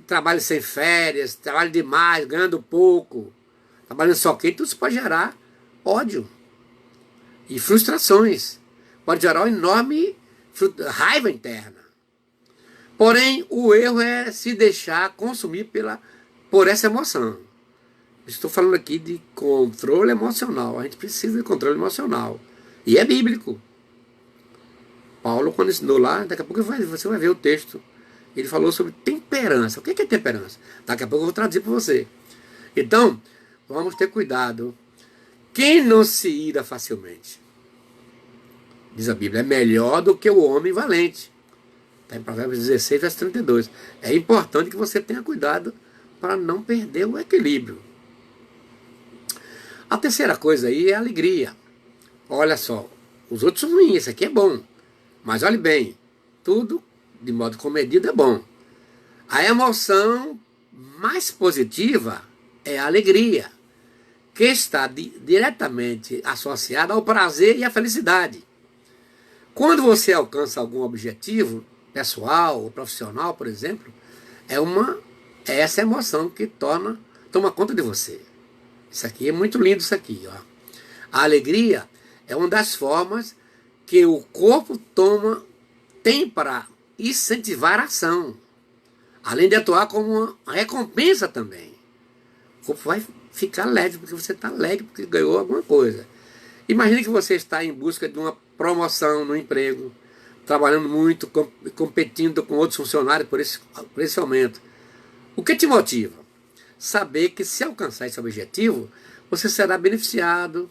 trabalho sem férias, trabalho demais, ganhando pouco, trabalhando só quente, tudo isso pode gerar ódio e frustrações. Pode gerar uma enorme raiva interna. Porém, o erro é se deixar consumir por essa emoção. Estou falando aqui de controle emocional. A gente precisa de controle emocional. E é bíblico. Paulo, quando ensinou lá, daqui a pouco você vai ver o texto. Ele falou sobre temperança. O que é temperança? Daqui a pouco eu vou traduzir para você. Então, vamos ter cuidado. Quem não se ira facilmente, diz a Bíblia, é melhor do que o homem valente. Está em Provérbios 16, verso 32. É importante que você tenha cuidado para não perder o equilíbrio. A terceira coisa aí é a alegria. Olha só, os outros são ruins, esse aqui é bom. Mas olhe bem, tudo de modo comedido é bom. A emoção mais positiva é a alegria, que está diretamente associada ao prazer e à felicidade. Quando você alcança algum objetivo, pessoal ou profissional, por exemplo, é essa emoção que toma conta de você. Isso aqui é muito lindo, isso aqui, ó. A alegria é uma das formas que o corpo tem para incentivar a ação. além de atuar como uma recompensa também. O corpo vai ficar leve, porque você está leve, porque ganhou alguma coisa. Imagine que você está em busca de uma promoção no emprego, trabalhando muito, competindo com outros funcionários por esse aumento. O que te motiva? Saber que se alcançar esse objetivo, você será beneficiado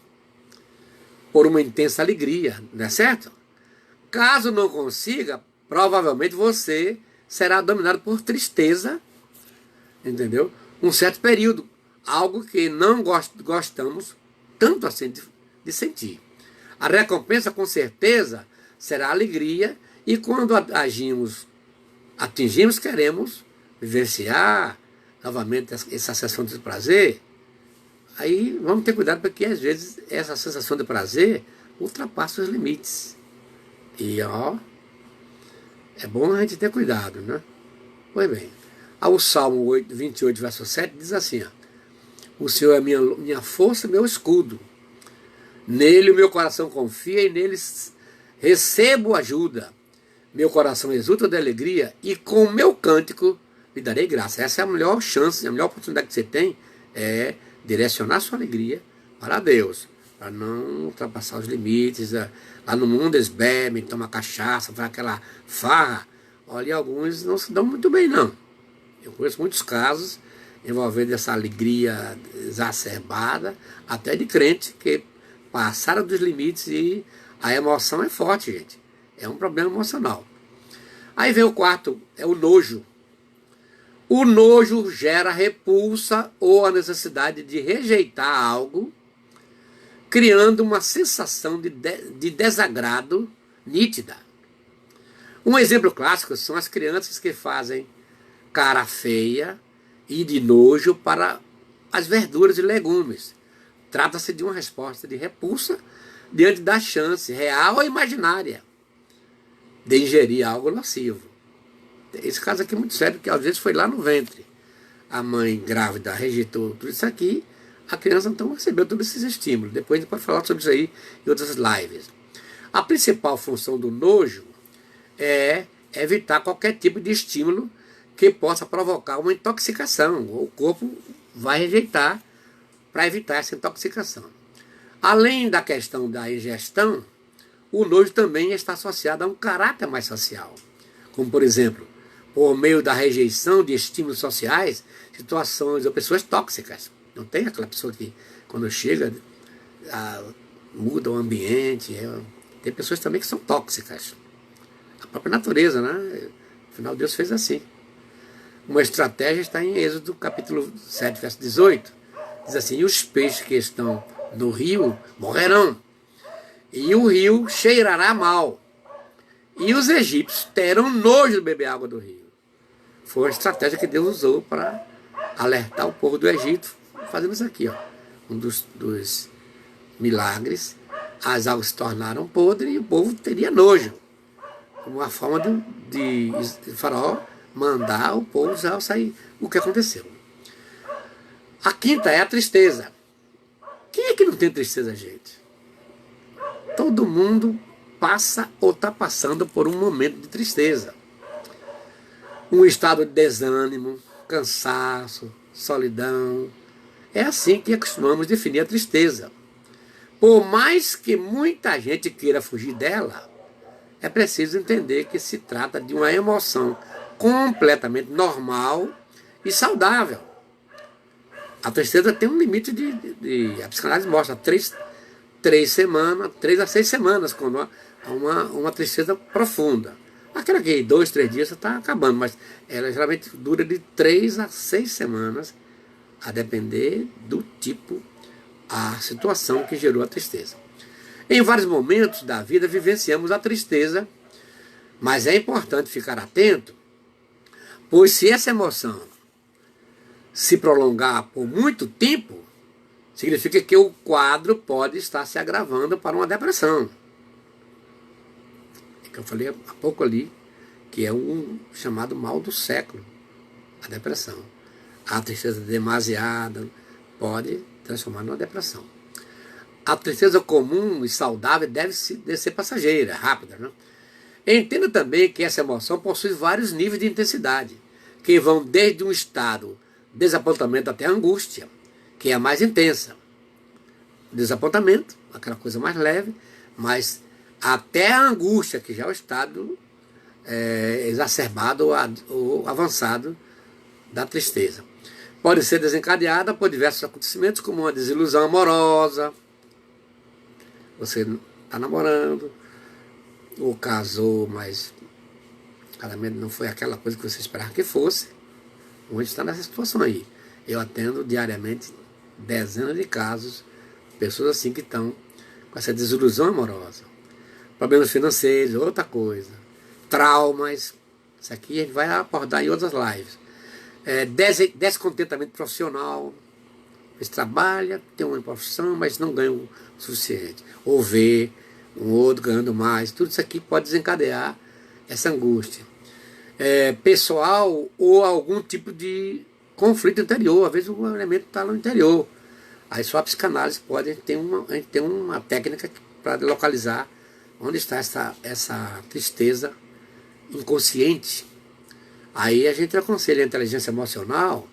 por uma intensa alegria, não é certo? Caso não consiga, provavelmente você será dominado por tristeza, entendeu? Um certo período, algo que não gostamos tanto assim de sentir. A recompensa, com certeza, será alegria, e quando atingimos, queremos vivenciar novamente essa sensação de prazer. Aí vamos ter cuidado, porque às vezes essa sensação de prazer ultrapassa os limites. E é bom a gente ter cuidado, né? Pois bem, o Salmo 28, verso 7 diz assim, o Senhor é minha força, meu escudo. Nele o meu coração confia e nele recebo ajuda. Meu coração exulta de alegria e com o meu cântico lhe darei graça. Essa é a melhor chance, a melhor oportunidade que você tem, é direcionar sua alegria para Deus, para não ultrapassar os limites. Lá no mundo eles bebem, tomam cachaça, fazem aquela farra. Olha, alguns não se dão muito bem, não. Eu conheço muitos casos envolvendo essa alegria exacerbada, até de crente que passaram dos limites, e a emoção é forte, gente. É um problema emocional. Aí vem o quarto, é o nojo. O nojo gera repulsa ou a necessidade de rejeitar algo, criando uma sensação de desagrado nítida. Um exemplo clássico são as crianças que fazem cara feia e de nojo para as verduras e legumes. Trata-se de uma resposta de repulsa diante da chance, real ou imaginária, de ingerir algo nocivo. Esse caso aqui é muito sério, porque às vezes foi lá no ventre. A mãe grávida rejeitou tudo isso aqui, a criança então recebeu todos esses estímulos. Depois a gente pode falar sobre isso aí em outras lives. A principal função do nojo é evitar qualquer tipo de estímulo que possa provocar uma intoxicação. O corpo vai rejeitar para evitar essa intoxicação. Além da questão da ingestão, o nojo também está associado a um caráter mais social. Como, por exemplo, por meio da rejeição de estímulos sociais, situações ou pessoas tóxicas. Não tem aquela pessoa que, quando chega, muda o ambiente. Tem pessoas também que são tóxicas. A própria natureza, né? Afinal, Deus fez assim. Uma estratégia está em Êxodo, capítulo 7, verso 18. Diz assim, e os peixes que estão no rio morrerão, e o rio cheirará mal, e os egípcios terão nojo de beber água do rio. Foi uma estratégia que Deus usou para alertar o povo do Egito, fazendo isso aqui, um dos milagres. As águas se tornaram podres e o povo teria nojo. Uma forma de Faraó mandar o povo já sair. O que aconteceu? A quinta é a tristeza. Quem é que não tem tristeza, gente? Todo mundo passa ou está passando por um momento de tristeza. Um estado de desânimo, cansaço, solidão. É assim que costumamos definir a tristeza. Por mais que muita gente queira fugir dela, é preciso entender que se trata de uma emoção completamente normal e saudável. A tristeza tem um limite a psicanálise mostra 3 a 6 semanas, quando há uma tristeza profunda. Aquela que 2, 3 dias está acabando, mas ela geralmente dura de 3 a 6 semanas, a depender do tipo, a situação que gerou a tristeza. Em vários momentos da vida vivenciamos a tristeza, mas é importante ficar atento, pois se essa emoção se prolongar por muito tempo, significa que o quadro pode estar se agravando para uma depressão. É que eu falei há pouco ali, que é um chamado mal do século, a depressão. A tristeza demasiada pode transformar numa depressão. A tristeza comum e saudável deve ser passageira, rápida, né? Entenda também que essa emoção possui vários níveis de intensidade, que vão desde um estado de desapontamento até a angústia, que é a mais intensa. Desapontamento, aquela coisa mais leve, mas até a angústia, que já é o estado exacerbado ou avançado da tristeza. Pode ser desencadeada por diversos acontecimentos, como uma desilusão amorosa. Você está namorando, ou casou, mas o casamento não foi aquela coisa que você esperava que fosse. Hoje está nessa situação aí. Eu atendo diariamente dezenas de casos, pessoas assim que estão com essa desilusão amorosa. Problemas financeiros, outra coisa. Traumas. Isso aqui a gente vai abordar em outras lives. Descontentamento profissional. Você trabalha, tem uma profissão, mas não ganha o suficiente. Ou vê um outro ganhando mais. Tudo isso aqui pode desencadear essa angústia. Pessoal ou algum tipo de conflito interior. Às vezes o elemento está no interior. Aí só a psicanálise pode, a gente tem uma técnica para localizar onde está essa tristeza inconsciente. Aí a gente aconselha a inteligência emocional,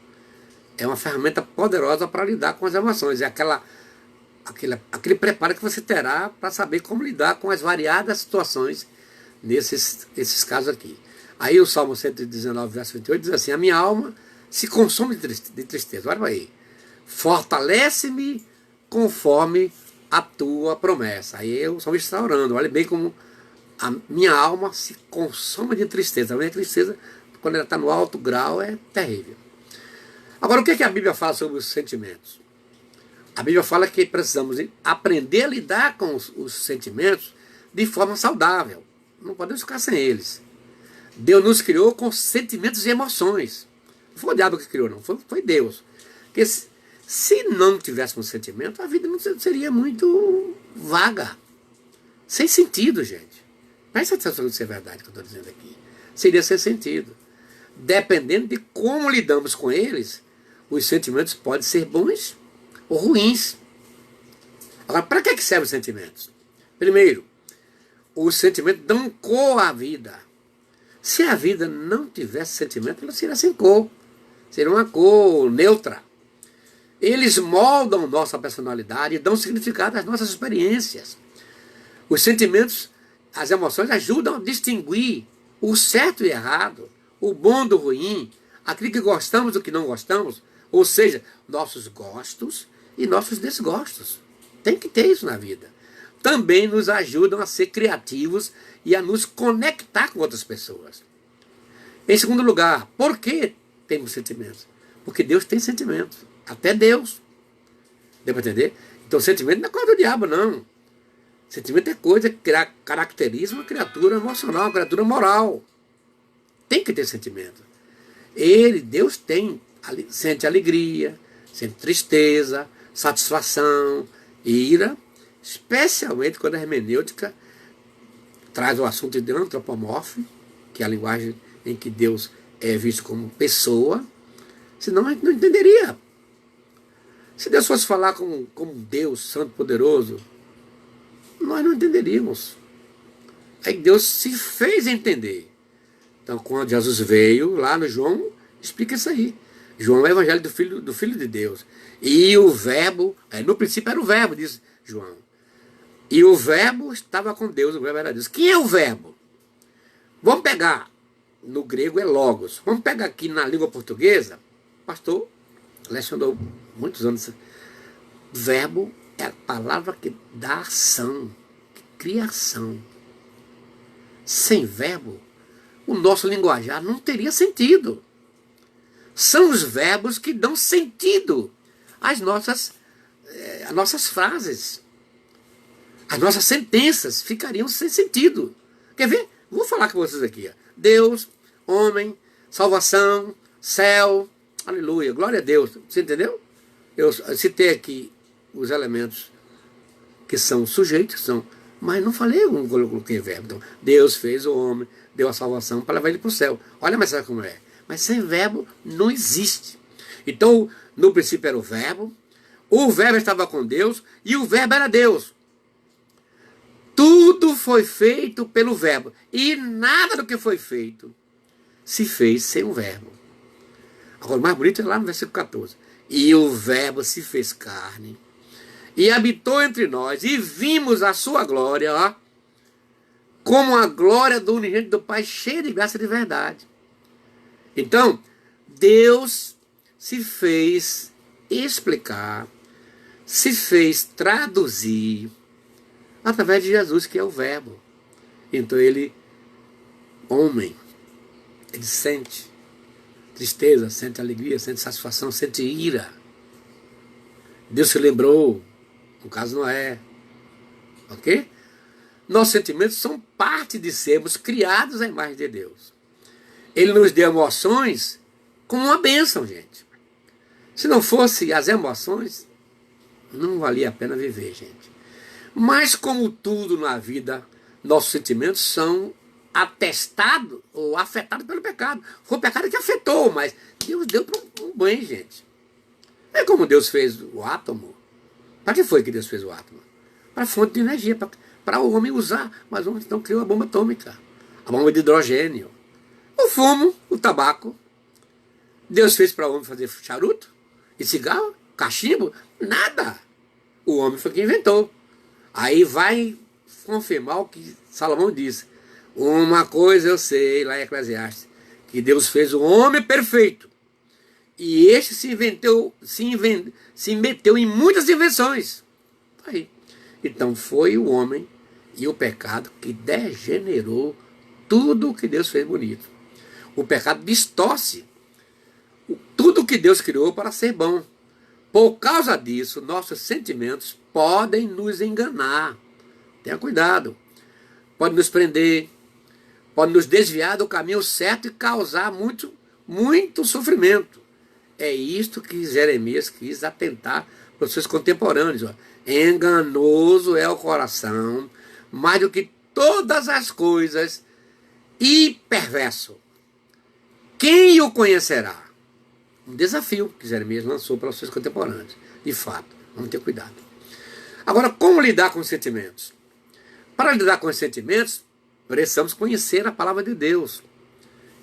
é uma ferramenta poderosa para lidar com as emoções. É aquele preparo que você terá para saber como lidar com as variadas situações nesses casos aqui. Aí o Salmo 119, verso 28 diz assim: a minha alma se consome de tristeza. Olha aí. Fortalece-me conforme a tua promessa. Aí o salmista está orando. Olha bem como a minha alma se consome de tristeza. A minha tristeza, quando ela está no alto grau, é terrível. Agora, o que a Bíblia fala sobre os sentimentos? A Bíblia fala que precisamos aprender a lidar com os sentimentos de forma saudável. Não podemos ficar sem eles. Deus nos criou com sentimentos e emoções. Não foi o diabo que criou, não. Foi Deus. Porque se não tivéssemos sentimento, a vida não seria muito vaga. Sem sentido, gente. Presta atenção se é verdade o que eu estou dizendo aqui. Seria sem sentido. Dependendo de como lidamos com eles, os sentimentos podem ser bons ou ruins. Agora, para que servem os sentimentos? Primeiro, os sentimentos dão cor à vida. Se a vida não tivesse sentimento, ela seria sem cor. Seria uma cor neutra. Eles moldam nossa personalidade e dão significado às nossas experiências. Os sentimentos, as emoções ajudam a distinguir o certo e errado, o bom do ruim, aquilo que gostamos do que não gostamos, ou seja, nossos gostos e nossos desgostos. Tem que ter isso na vida. Também nos ajudam a ser criativos e a nos conectar com outras pessoas. Em segundo lugar, por que temos sentimentos? Porque Deus tem sentimentos. Até Deus. Deu para entender? Então sentimento não é coisa do diabo, não. Sentimento é coisa que caracteriza uma criatura emocional, uma criatura moral. Tem que ter sentimento. Deus sente alegria, sente tristeza, satisfação, ira, especialmente quando a hermenêutica traz o assunto de antropomorfo, que é a linguagem em que Deus é visto como pessoa, senão a gente não entenderia. Se Deus fosse falar como Deus santo, poderoso, nós não entenderíamos. Aí Deus se fez entender. Então, quando Jesus veio, lá no João, explica isso aí. João é o evangelho do Filho de Deus. E o verbo, no princípio era o verbo, diz João. E o verbo estava com Deus, o verbo era Deus. Quem é o verbo? Vamos pegar, no grego é logos. Vamos pegar aqui na língua portuguesa, pastor lecionou muitos anos. Verbo é a palavra que dá ação, que cria ação. Sem verbo, o nosso linguajar não teria sentido. São os verbos que dão sentido às nossas frases. As nossas sentenças ficariam sem sentido. Quer ver? Vou falar com vocês aqui. Deus, homem, salvação, céu, aleluia, glória a Deus. Você entendeu? Eu citei aqui os elementos que são sujeitos, mas não falei, não coloquei verbo. Então, Deus fez o homem, deu a salvação para levar ele para o céu. Olha, mas sabe como é? Mas sem verbo não existe. Então, no princípio era o verbo estava com Deus e o verbo era Deus. Tudo foi feito pelo verbo e nada do que foi feito se fez sem o verbo. Agora, o mais bonito é lá no versículo 14. E o Verbo se fez carne e habitou entre nós, e vimos a sua glória, ó, como a glória do unigênito do Pai, cheia de graça e de verdade. Então, Deus se fez explicar, se fez traduzir através de Jesus, que é o Verbo. Então ele, homem, ele sente tristeza, sente alegria, sente satisfação, sente ira. Deus se lembrou, no caso Noé, ok? Nossos sentimentos são parte de sermos criados à imagem de Deus. Ele nos deu emoções como uma bênção, gente. Se não fosse as emoções, não valia a pena viver, gente. Mas como tudo na vida, nossos sentimentos são atestados ou afetados pelo pecado. Foi o pecado que afetou, mas Deus deu para um bem, gente. É como Deus fez o átomo. Para que foi que Deus fez o átomo? Para fonte de energia, para o homem usar. Mas o homem então criou a bomba atômica, a bomba de hidrogênio, o fumo, o tabaco. Deus fez para o homem fazer charuto e cigarro, cachimbo? Nada. O homem foi quem inventou. Aí vai confirmar o que Salomão disse. Uma coisa eu sei, lá em Eclesiastes, que Deus fez o homem perfeito. E este se meteu em muitas invenções. Aí. Então foi o homem e o pecado que degenerou tudo o que Deus fez bonito. O pecado distorce tudo o que Deus criou para ser bom. Por causa disso, nossos sentimentos podem nos enganar. Tenha cuidado. Pode nos prender, pode nos desviar do caminho certo e causar muito, muito sofrimento. É isto que Jeremias quis atentar para os seus contemporâneos. Ó. Enganoso é o coração, mais do que todas as coisas, e perverso. Quem o conhecerá? Um desafio que Jeremias lançou para os seus contemporâneos. De fato, vamos ter cuidado. Agora, como lidar com os sentimentos? Para lidar com os sentimentos, precisamos conhecer a palavra de Deus.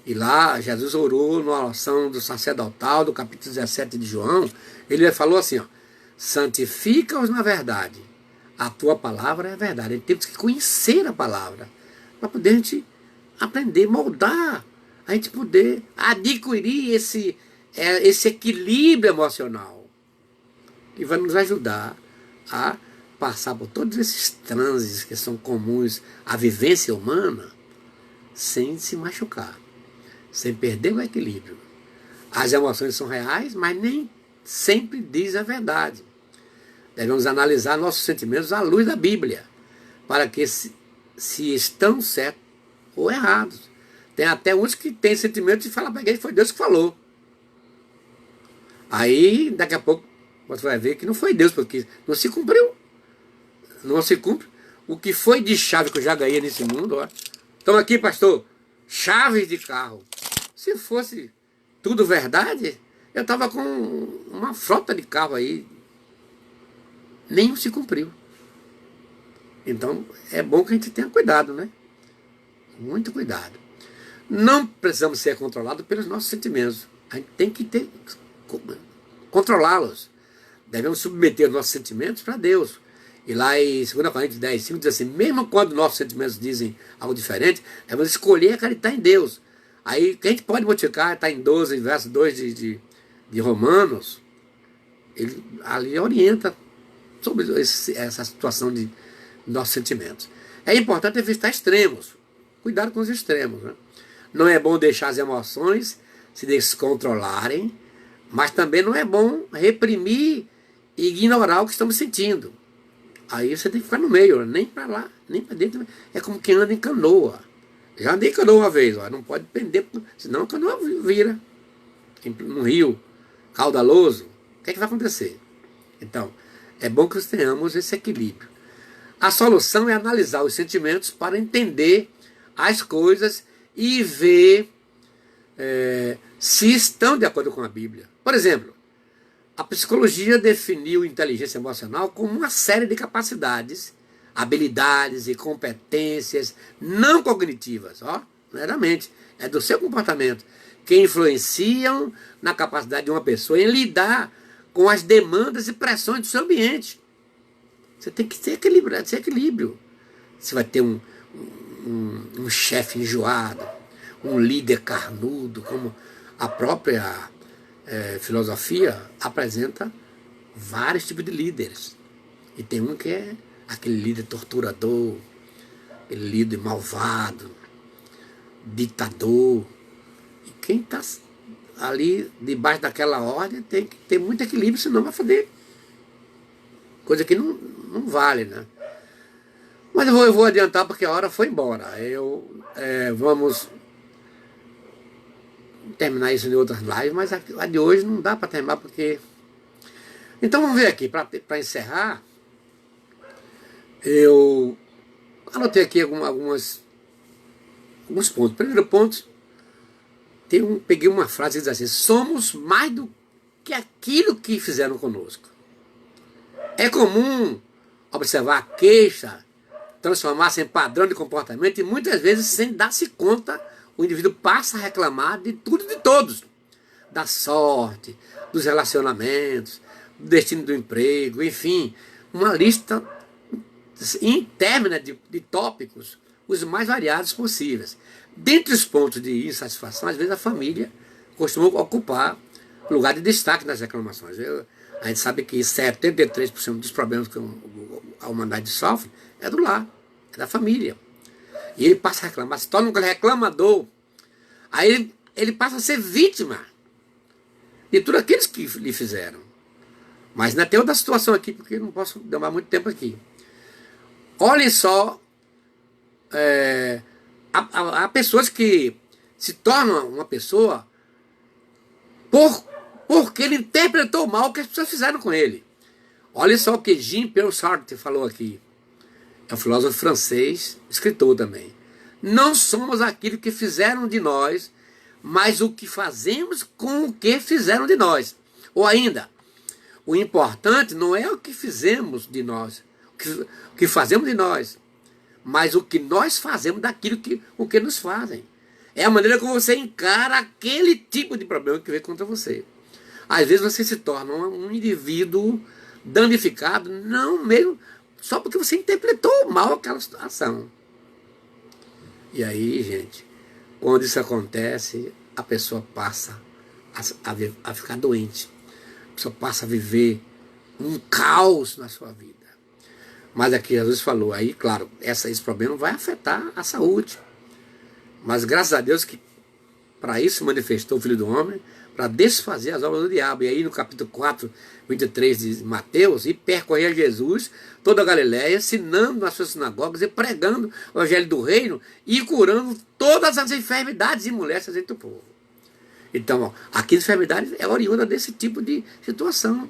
E lá, Jesus orou na oração do sacerdotal, do capítulo 17 de João, ele falou assim, ó, santifica-os na verdade. A tua palavra é a verdade. Ele temos que conhecer a palavra para poder a gente aprender, moldar, a gente poder adquirir esse equilíbrio emocional que vai nos ajudar a passar por todos esses transes que são comuns à vivência humana sem se machucar, sem perder o equilíbrio. As emoções são reais, mas nem sempre diz a verdade. Devemos analisar nossos sentimentos à luz da Bíblia, para que se estão certos ou errados. Tem até uns que têm sentimentos e falam para quem foi Deus que falou. Aí, daqui a pouco, você vai ver que não foi Deus, porque não se cumpriu. Não se cumpre. O que foi de chave que eu já ganhei nesse mundo, ó. Então aqui, pastor, chaves de carro. Se fosse tudo verdade, eu estava com uma frota de carro aí. Nenhum se cumpriu. Então, é bom que a gente tenha cuidado, né? Muito cuidado. Não precisamos ser controlados pelos nossos sentimentos. A gente tem que controlá-los. Devemos submeter os nossos sentimentos para Deus. E lá em 2 Coríntios 10, 5 diz assim, mesmo quando nossos sentimentos dizem algo diferente, devemos escolher acreditar em Deus. Aí, que a gente pode modificar, está em 12, verso 2 de Romanos, ele ali orienta sobre essa situação de nossos sentimentos. É importante evitar extremos. Cuidado com os extremos. Né? Não é bom deixar as emoções se descontrolarem, mas também não é bom reprimir e ignorar o que estamos sentindo. Aí você tem que ficar no meio, nem para lá, nem para dentro. É como quem anda em canoa. Já andei em canoa uma vez, ó, não pode prender, senão a canoa vira. Num rio caudaloso, o que é que vai acontecer? Então, é bom que tenhamos esse equilíbrio. A solução é analisar os sentimentos para entender as coisas e ver se estão de acordo com a Bíblia. Por exemplo, a psicologia definiu inteligência emocional como uma série de capacidades, habilidades e competências não cognitivas, ó, não é da mente, é do seu comportamento, que influenciam na capacidade de uma pessoa em lidar com as demandas e pressões do seu ambiente. Você tem que ter equilíbrio. Você vai ter um chefe enjoado, um líder carnudo, como a própria filosofia apresenta vários tipos de líderes. E tem um que é aquele líder torturador, aquele líder malvado, ditador. E quem está ali debaixo daquela ordem tem que ter muito equilíbrio, senão vai foder. Coisa que não vale, né? Mas eu vou adiantar porque a hora foi embora. Vamos terminar isso em outras lives, mas a de hoje não dá para terminar porque... Então vamos ver aqui, para encerrar, eu anotei aqui alguns pontos. Primeiro ponto, peguei uma frase que diz assim: somos mais do que aquilo que fizeram conosco. É comum observar a queixa transformar-se em padrão de comportamento e muitas vezes, sem dar-se conta, o indivíduo passa a reclamar de tudo e de todos. Da sorte, dos relacionamentos, do destino do emprego, enfim, uma lista interna de tópicos, os mais variados possíveis. Dentre os pontos de insatisfação, às vezes a família costuma ocupar lugar de destaque nas reclamações. A gente sabe que 73% dos problemas que a humanidade sofre é do lar, é da família. E ele passa a reclamar, se torna um reclamador. Aí ele passa a ser vítima de tudo aqueles que lhe fizeram. Mas ainda tem outra situação aqui, porque não posso demorar muito tempo aqui. Olhem só, há pessoas que se tornam uma pessoa porque ele interpretou mal o que as pessoas fizeram com ele. Olha só o que Jean-Paul Sartre falou aqui. É um filósofo francês, escritor também. Não somos aquilo que fizeram de nós, mas o que fazemos com o que fizeram de nós. Ou ainda, o importante não é o que fizemos de nós, o que fazemos de nós, mas o que nós fazemos daquilo o que nos fazem. É a maneira como você encara aquele tipo de problema que vem contra você. Às vezes você se torna um indivíduo danificado, não mesmo, só porque você interpretou mal aquela situação. E aí, gente, quando isso acontece, a pessoa passa a ficar doente. A pessoa passa a viver um caos na sua vida. Mas aqui Jesus falou, aí claro, esse problema vai afetar a saúde. Mas graças a Deus que para isso manifestou o Filho do Homem, para desfazer as obras do diabo. E aí no capítulo 4, 23 de Mateus, e percorria Jesus toda a Galileia, ensinando nas suas sinagogas e pregando o evangelho do reino e curando todas as enfermidades e moléstias entre o povo. Então, aqui a enfermidade é oriunda desse tipo de situação.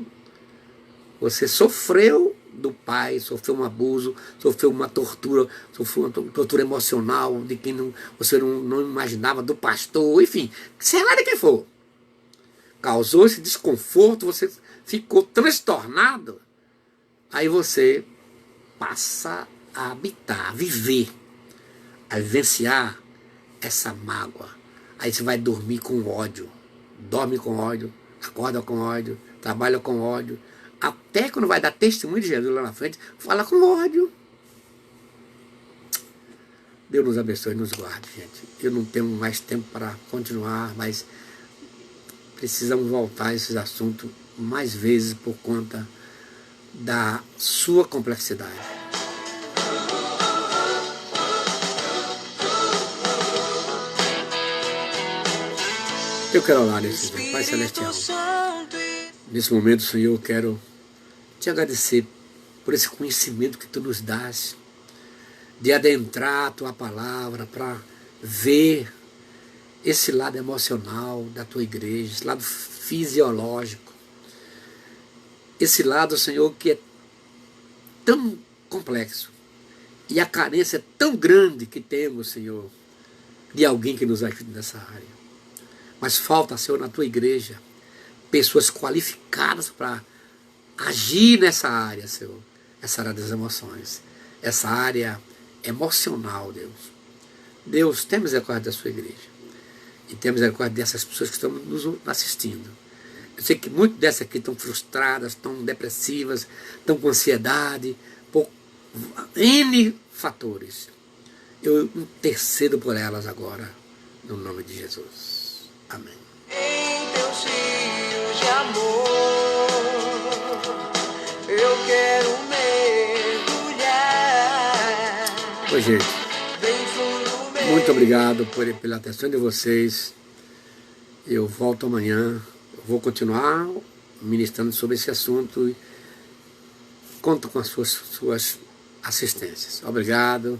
Você sofreu do pai, sofreu um abuso, sofreu uma tortura, sofreu uma tortura emocional de quem você não imaginava, do pastor, enfim, sei lá de quem for. Causou esse desconforto, você ficou transtornado, aí você passa a habitar, a viver, a vivenciar essa mágoa. Aí você vai dormir com ódio, dorme com ódio, acorda com ódio, trabalha com ódio, até quando vai dar testemunho de Jesus lá na frente, fala com ódio. Deus nos abençoe e nos guarde, gente. Eu não tenho mais tempo para continuar, mas precisamos voltar a esses assuntos mais vezes por conta da sua complexidade. Eu quero orar nesse dia, Pai Celestial. Nesse momento, Senhor, eu quero te agradecer por esse conhecimento que Tu nos dás, de adentrar a Tua palavra para ver esse lado emocional da Tua igreja, esse lado fisiológico, esse lado, Senhor, que é tão complexo e a carência é tão grande que temos, Senhor, de alguém que nos ajude nessa área. Mas falta, Senhor, na Tua igreja, pessoas qualificadas para agir nessa área, Senhor, essa área das emoções, essa área emocional, Deus. Deus, tem misericórdia da sua igreja. E tem misericórdia dessas pessoas que estão nos assistindo. Eu sei que muitas dessas aqui estão frustradas, estão depressivas, estão com ansiedade, por N fatores. Eu intercedo por elas agora, no nome de Jesus. Amém. Em teus rios de amor, eu quero mergulhar. Oi, gente. Bem fundo mesmo. Muito obrigado pela atenção de vocês. Eu volto amanhã. Eu vou continuar ministrando sobre esse assunto e conto com as suas assistências. Obrigado.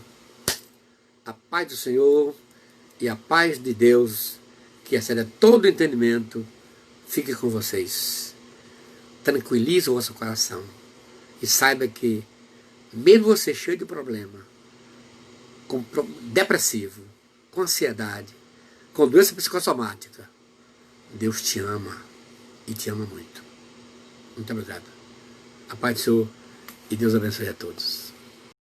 A paz do Senhor e a paz de Deus, que excede todo entendimento, fique com vocês. Tranquilize o vosso coração e saiba que, mesmo você cheio de problema, depressivo, com ansiedade, com doença psicossomática, Deus te ama e te ama muito. Muito obrigado. A paz do Senhor e Deus abençoe a todos.